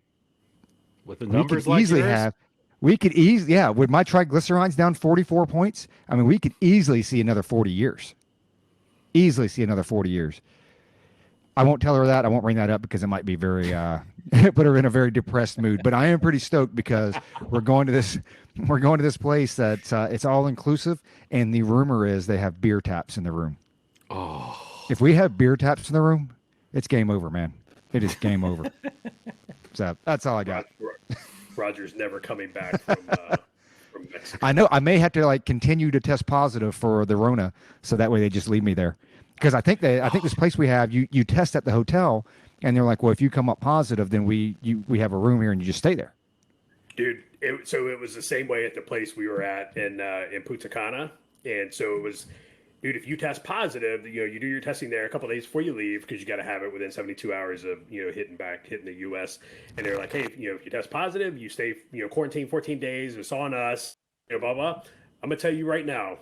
with the numbers like yours, we could easily, yeah, with my triglycerides down 44 points, I mean, we could easily see another 40 years. I won't tell her that. I won't bring that up because it might be very put her in a very depressed mood. But I am pretty stoked because we're going to this place that it's all inclusive, and the rumor is they have beer taps in the room. Oh, if we have beer taps in the room, it's game over, man. It is game over. So that's all I got. Roger's never coming back from Mexico. I know. I may have to continue to test positive for the Rona, so that way they just leave me there. Because I think this place we have, you test at the hotel, And they're like, well, if you come up positive, then we have a room here and you just stay there. Dude, so it was the same way at the place we were at in Punta Cana. And so it was, dude, if you test positive, you do your testing there a couple of days before you leave because you got to have it within 72 hours of, hitting the U.S. And they're like, hey, if you test positive, you stay, quarantine 14 days. It's on us, blah, blah. I'm going to tell you right now,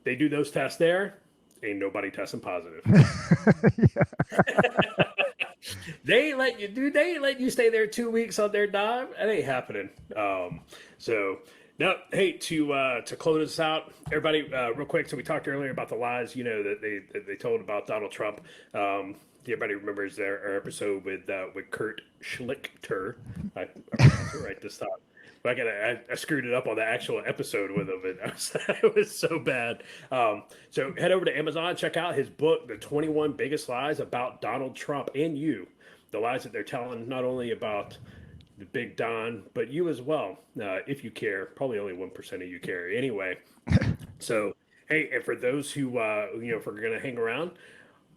they do those tests there. Ain't nobody testing positive. They ain't let you, dude. They ain't let you stay there 2 weeks on their dime. That ain't happening. So now, hey, to close this out, everybody, real quick. So we talked earlier about the lies, that they told about Donald Trump. Everybody remembers our episode with Kurt Schlichter. I pronounced it right this time. But I screwed it up on the actual episode with him, and it was so bad. So head over to Amazon, check out his book, The 21 Biggest Lies About Donald Trump and You. The lies that they're telling not only about the Big Don, but you as well, if you care. Probably only 1% of you care anyway. So, hey, and for those who, if we're going to hang around,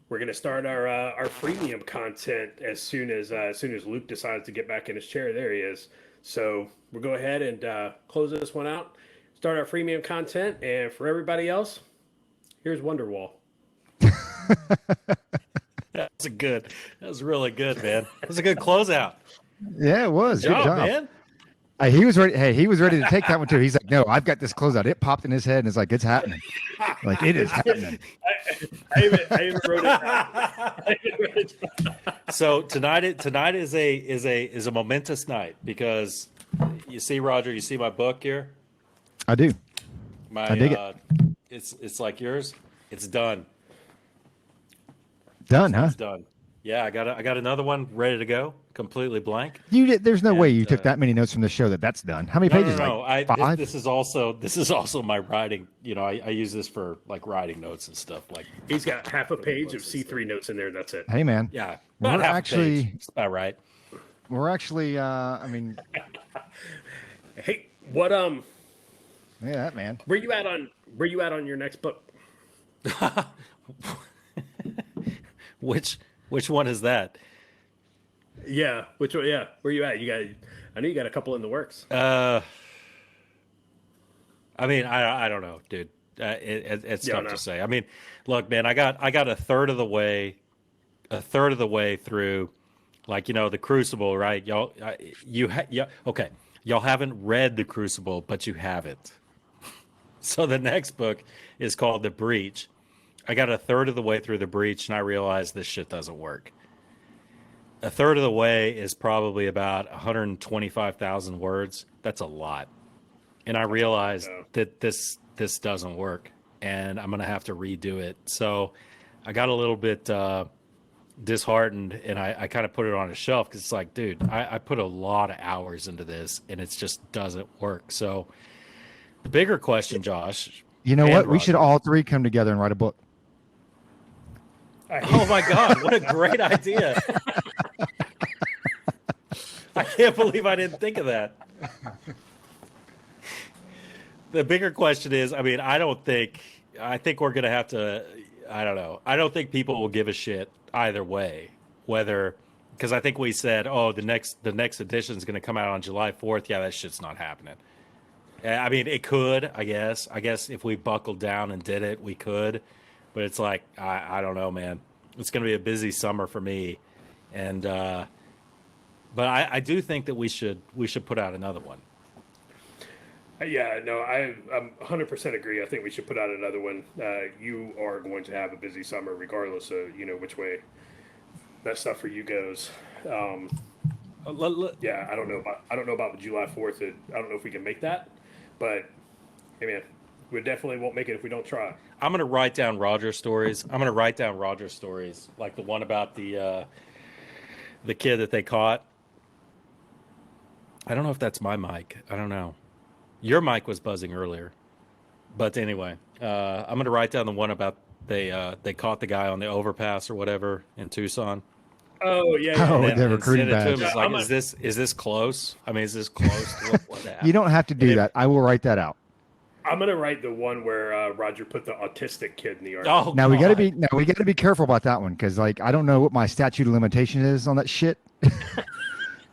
we're going to start our freemium content as soon as Luke decides to get back in his chair. There he is. So we'll go ahead and close this one out, start our freemium content, and for everybody else, here's Wonderwall. That was really good, man. That was a good closeout. Yeah, it was. Good Good job, job. man. He was ready. Hey, he was ready to take that one too. He's like, no, I've got this closeout. It popped in his head and it's like, it's happening. Like, it is happening. I even wrote it down. So tonight is a momentous night because you see, Roger, you see my book here. I do. I dig it. It's like yours. It's done. Done, huh? It's done. Yeah, I got another one ready to go, completely blank. You did. There's no way you took that many notes from the show that's done. How many pages? No. Like 5? This is also my writing. I use this for like writing notes and stuff. Like He's got half a page of C3 notes in there. And that's it. Hey, man. yeah, We're about half a actually- page. It's about right. We're actually. Hey, what Yeah, that man. where you at on your next book? Which one is that? Yeah, which one? Yeah, where you at? I know you got a couple in the works. I mean, I don't know, dude. It's tough to say. I mean, look, man, I got a third of the way through, like, the Crucible, right? Y'all, okay. Y'all haven't read the Crucible, but you have it. So the next book is called The Breach. I got a third of the way through The Breach, and I realized this shit doesn't work. A third of the way is probably about 125,000 words. That's a lot. And I realized that this doesn't work, and I'm going to have to redo it. So I got a little bit disheartened, and I kind of put it on a shelf because it's like, dude, I put a lot of hours into this, and it just doesn't work. So the bigger question, Josh. You know and what? We Roger. should all three come together and write a book. Oh my God, what a great idea. I can't believe I didn't think of that. The bigger question is, I mean, I think we're going to have to, I don't know. I don't think people will give a shit either way, because I think we said, oh, the next edition is going to come out on July 4th. Yeah, that shit's not happening. I mean, it could, I guess. I guess if we buckled down and did it, we could. But it's like, I don't know, man. It's going to be a busy summer for me. And but I do think that we should put out another one. Yeah, no, I'm 100% agree. I think we should put out another one. You are going to have a busy summer, regardless of which way that stuff for you goes. Yeah, I don't know about the July 4th. I don't know if we can make that, but hey, man, we definitely won't make it if we don't try. I'm gonna write down Roger stories. Like the one about the kid that they caught. I don't know if that's my mic. I don't know. Your mic was buzzing earlier, but anyway, I'm gonna write down the one about they caught the guy on the overpass or whatever in Tucson. Oh yeah. Oh, And the then recruiting send it to him. badge. It's like, is this close? I mean, is this close to what happened? You don't have to do that. I will write that out. I'm gonna write the one where Roger put the autistic kid in the art. Oh, Now we God. got to be careful about that one because like I don't know what my statute of limitation is on that shit.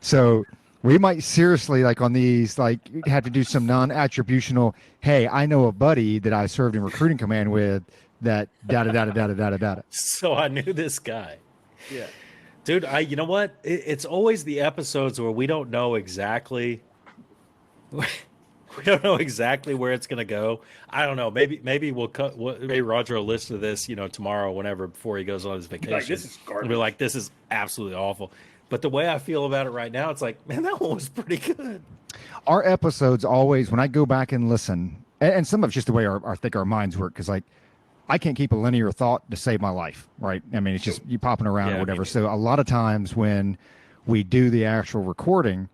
So we might seriously like on these like have to do some non-attributional. Hey, I know a buddy that I served in recruiting command with that da da da da da da da da. So I knew this guy. Yeah. Dude, you know what? It's always the episodes where we don't know exactly we don't know exactly where it's going to go. I don't know. Maybe we'll cut. Maybe Roger will listen to this, tomorrow, whenever, before he goes on his vacation. Like, this is garbage. And be like, this is absolutely awful. But the way I feel about it right now, it's like, man, that one was pretty good. Our episodes always, when I go back and listen, and some of it's just the way I think our minds work, because like I can't keep a linear thought to save my life, right? I mean, it's just you popping around or whatever. So a lot of times when we do the actual recording,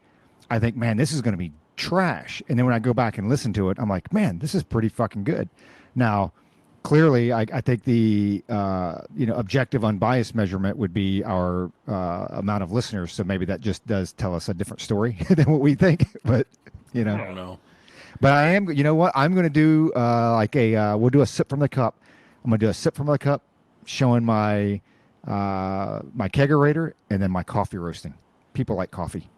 I think, man, this is going to be trash. And then when I go back and listen to it, I'm like, man, this is pretty fucking good. Now, clearly, I think the objective, unbiased measurement would be our amount of listeners. So maybe that just does tell us a different story than what we think. But I don't know. But I am. You know what? I'm going to do we'll do a sip from the cup. I'm going to do a sip from the cup, showing my my kegerator and then my coffee roasting. People like coffee.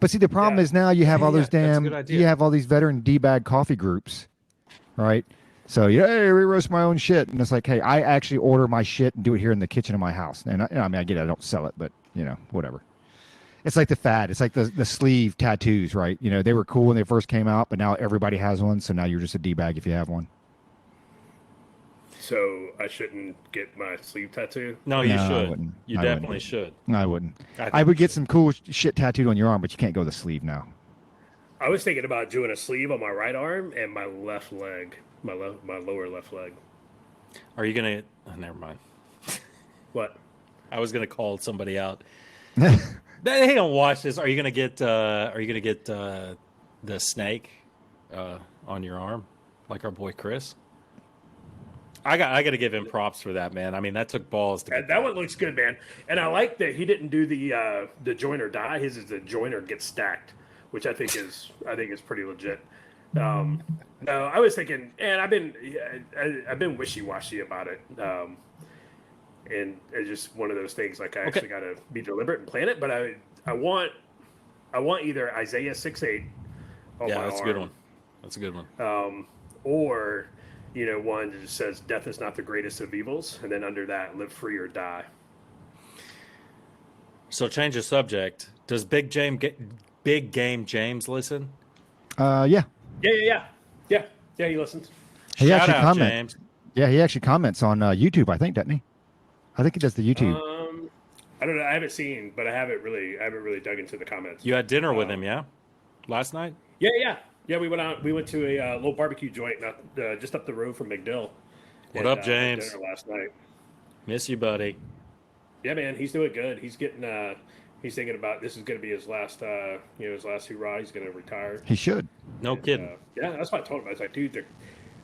But see, the problem is now you have all those you have all these veteran D-bag coffee groups, right? So, hey, we roast my own shit. And it's like, hey, I actually order my shit and do it here in the kitchen of my house. And I mean, I get it. I don't sell it, but, whatever. It's like the fad. It's like the sleeve tattoos, right? They were cool when they first came out, but now everybody has one. So now you're just a D-bag if you have one. So I shouldn't get my sleeve tattoo? No, you should. I wouldn't. You definitely should. I wouldn't. I would get some cool shit tattooed on your arm, but you can't go the sleeve now. I was thinking about doing a sleeve on my right arm and my left leg, my lower left leg. Are you gonna? Oh, never mind. What? I was gonna call somebody out. They don't watch this. Are you gonna get? The snake on your arm, like our boy Chris? I got to give him props for that, man. I mean, that took balls to get that one looks good, man. And I like that he didn't do the join or die. His is the join or get stacked, which I think is pretty legit. No, I was thinking, and I've been wishy-washy about it. And it's just one of those things. Like I actually got to be deliberate and plan it. But I want either Isaiah 6:8 on my that's arm, a good one. That's a good one. Or one that just says death is not the greatest of evils, and then under that, live free or die. So change the subject. Does Big Game James listen? Yeah. Yeah, he listens. He Shout actually out, comments. James. Yeah, he actually comments on YouTube, I think, doesn't he? I think he does the YouTube. I don't know. I haven't seen, but I haven't really dug into the comments. You had dinner with him, yeah? Last night? Yeah, we went out. We went to a little barbecue joint just up the road from McDill. What up, James? Dinner last night. Miss you, buddy. Yeah, man, he's doing good. He's getting. He's thinking about this is going to be his last. His last hurrah. He's going to retire. He should. No kidding. Yeah, that's what I told him. I was like, dude.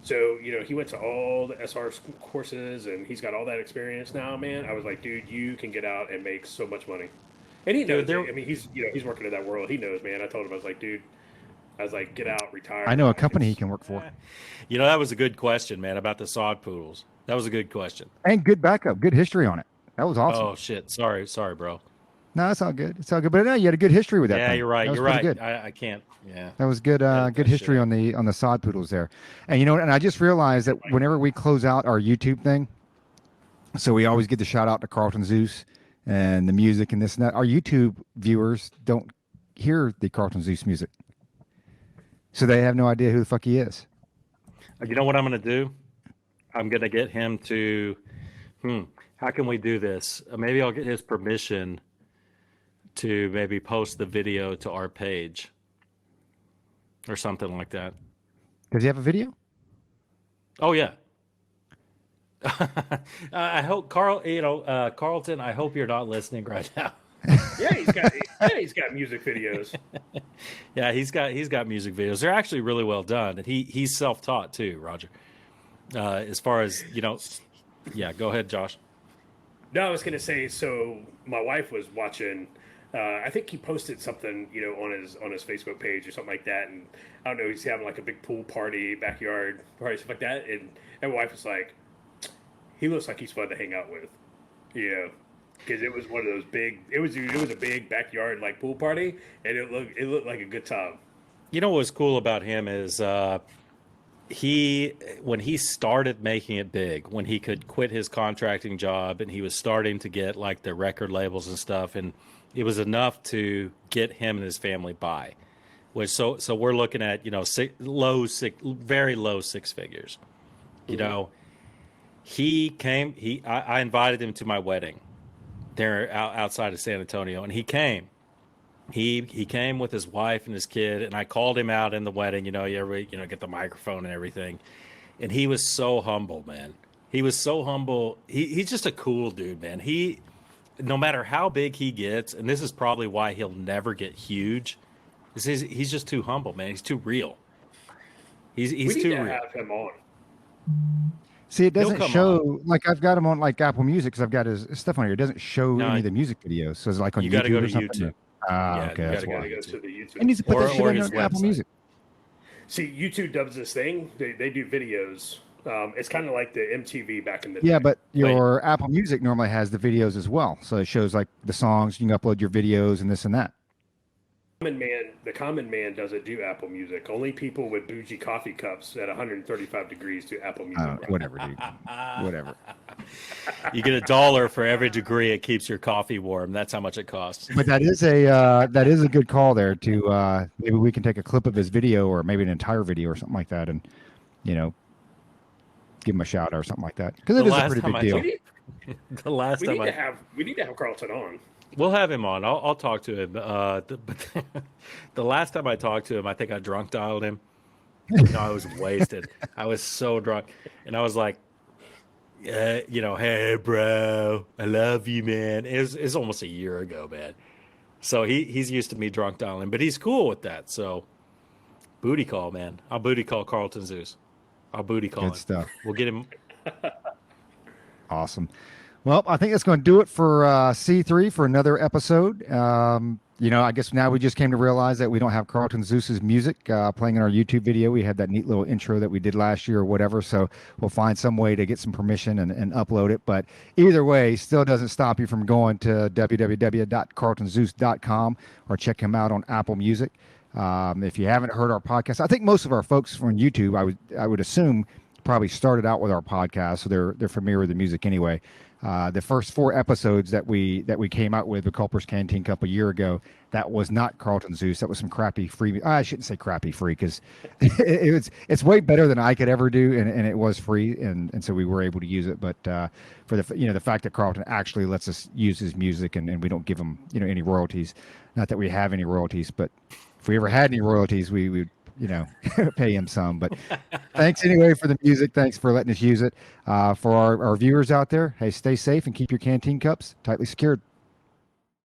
So he went to all the SR courses and he's got all that experience now, man. I was like, dude, you can get out and make so much money. And he knows. I mean, he's working in that world. He knows, man. I told him, I was like, dude. Get out, retire. I know a company he can work for. That was a good question, man, about the Sod Poodles. That was a good question. And good backup, good history on it. That was awesome. Oh, shit. Sorry, bro. No, it's all good. It's all good. But no, you had a good history with that. Yeah, thing. you're right. You're right. Good. I can't. Yeah. That was good. Good history on the Sod Poodles there. And and I just realized that whenever we close out our YouTube thing, so we always get the shout out to Carlton Zeus and the music and this and that. Our YouTube viewers don't hear the Carlton Zeus music. So they have no idea who the fuck he is. You know what I'm going to do? I'm going to get him to, how can we do this? Maybe I'll get his permission to maybe post the video to our page or something like that. Does he have a video? Oh, yeah. I hope Carlton, I hope you're not listening right now. Yeah, he's got music videos. Yeah, he's got music videos. They're actually really well done, and he's self-taught too, Roger. As far as yeah, go ahead, Josh. No, I was gonna say. So my wife was watching I think he posted something, on his Facebook page or something like that, and I don't know, he's having like a big pool party, backyard party, stuff like that, and my wife was like, he looks like he's fun to hang out with, because it was one of those big, it was a big backyard like pool party, and it looked like a good time. You know what was cool about him is when he started making it big, when he could quit his contracting job and he was starting to get like the record labels and stuff, and it was enough to get him and his family by. Which so we're looking at very low six figures. He came. I invited him to my wedding there outside of San Antonio, and he came. He came with his wife and his kid, and I called him out in the wedding. You get the microphone and everything, and he was so humble, man. He was so humble. He's just a cool dude, man. No matter how big he gets, and this is probably why he'll never get huge, he's just too humble, man. He's too real. He's we need too to real. have him on. See, it doesn't show on. like I've got him on like Apple Music because I've got his stuff on here. It doesn't show any of the music videos. So it's like on You YouTube. got to go or to something. YouTube. Okay, you that's gotta why. Gotta go to the YouTube. He needs to put Or that shit on his Apple website. Music. See, YouTube does this thing. They do videos. It's kind of like the MTV back in the day. Yeah, but your Apple Music normally has the videos as well. So it shows like the songs. You can upload your videos and this and that. The common man doesn't do Apple Music. Only people with bougie coffee cups at 135 degrees do Apple Music. Whatever, dude. Whatever. You get $1 for every degree it keeps your coffee warm. That's how much it costs. But that is a good call there to maybe we can take a clip of his video or maybe an entire video or something like that and give him a shout out or something like that because it is a pretty big deal. We need to have Carlton on. We'll have him on. I'll talk to him. But the last time I talked to him, I think I drunk dialed him. I was wasted. I was so drunk, and I was like, hey, bro, I love you, man. It's almost a year ago, man. So he's used to me drunk dialing, but he's cool with that. So booty call, man. I'll booty call Carlton Zeus. I'll booty call him. Good stuff. We'll get him. Awesome. Well, I think that's going to do it for C3 for another episode. I guess now we just came to realize that we don't have Carlton Zeus's music playing in our YouTube video. We had that neat little intro that we did last year or whatever. So we'll find some way to get some permission and upload it. But either way, still doesn't stop you from going to www.carltonzeus.com or check him out on Apple Music. If you haven't heard our podcast, I think most of our folks from YouTube, I would assume, probably started out with our podcast, so they're familiar with the music anyway. The first 4 episodes that we came out with Culper's Canteen Cup a year ago, that was not Carlton Zeus. That was some crappy free. I shouldn't say crappy free because it's way better than I could ever do, and it was free, and so we were able to use it. But for the fact that Carlton actually lets us use his music and we don't give him any royalties. Not that we have any royalties, but if we ever had any royalties, we would pay him some. But thanks anyway for the music. Thanks for letting us use it. For our viewers out there, hey, stay safe and keep your canteen cups tightly secured.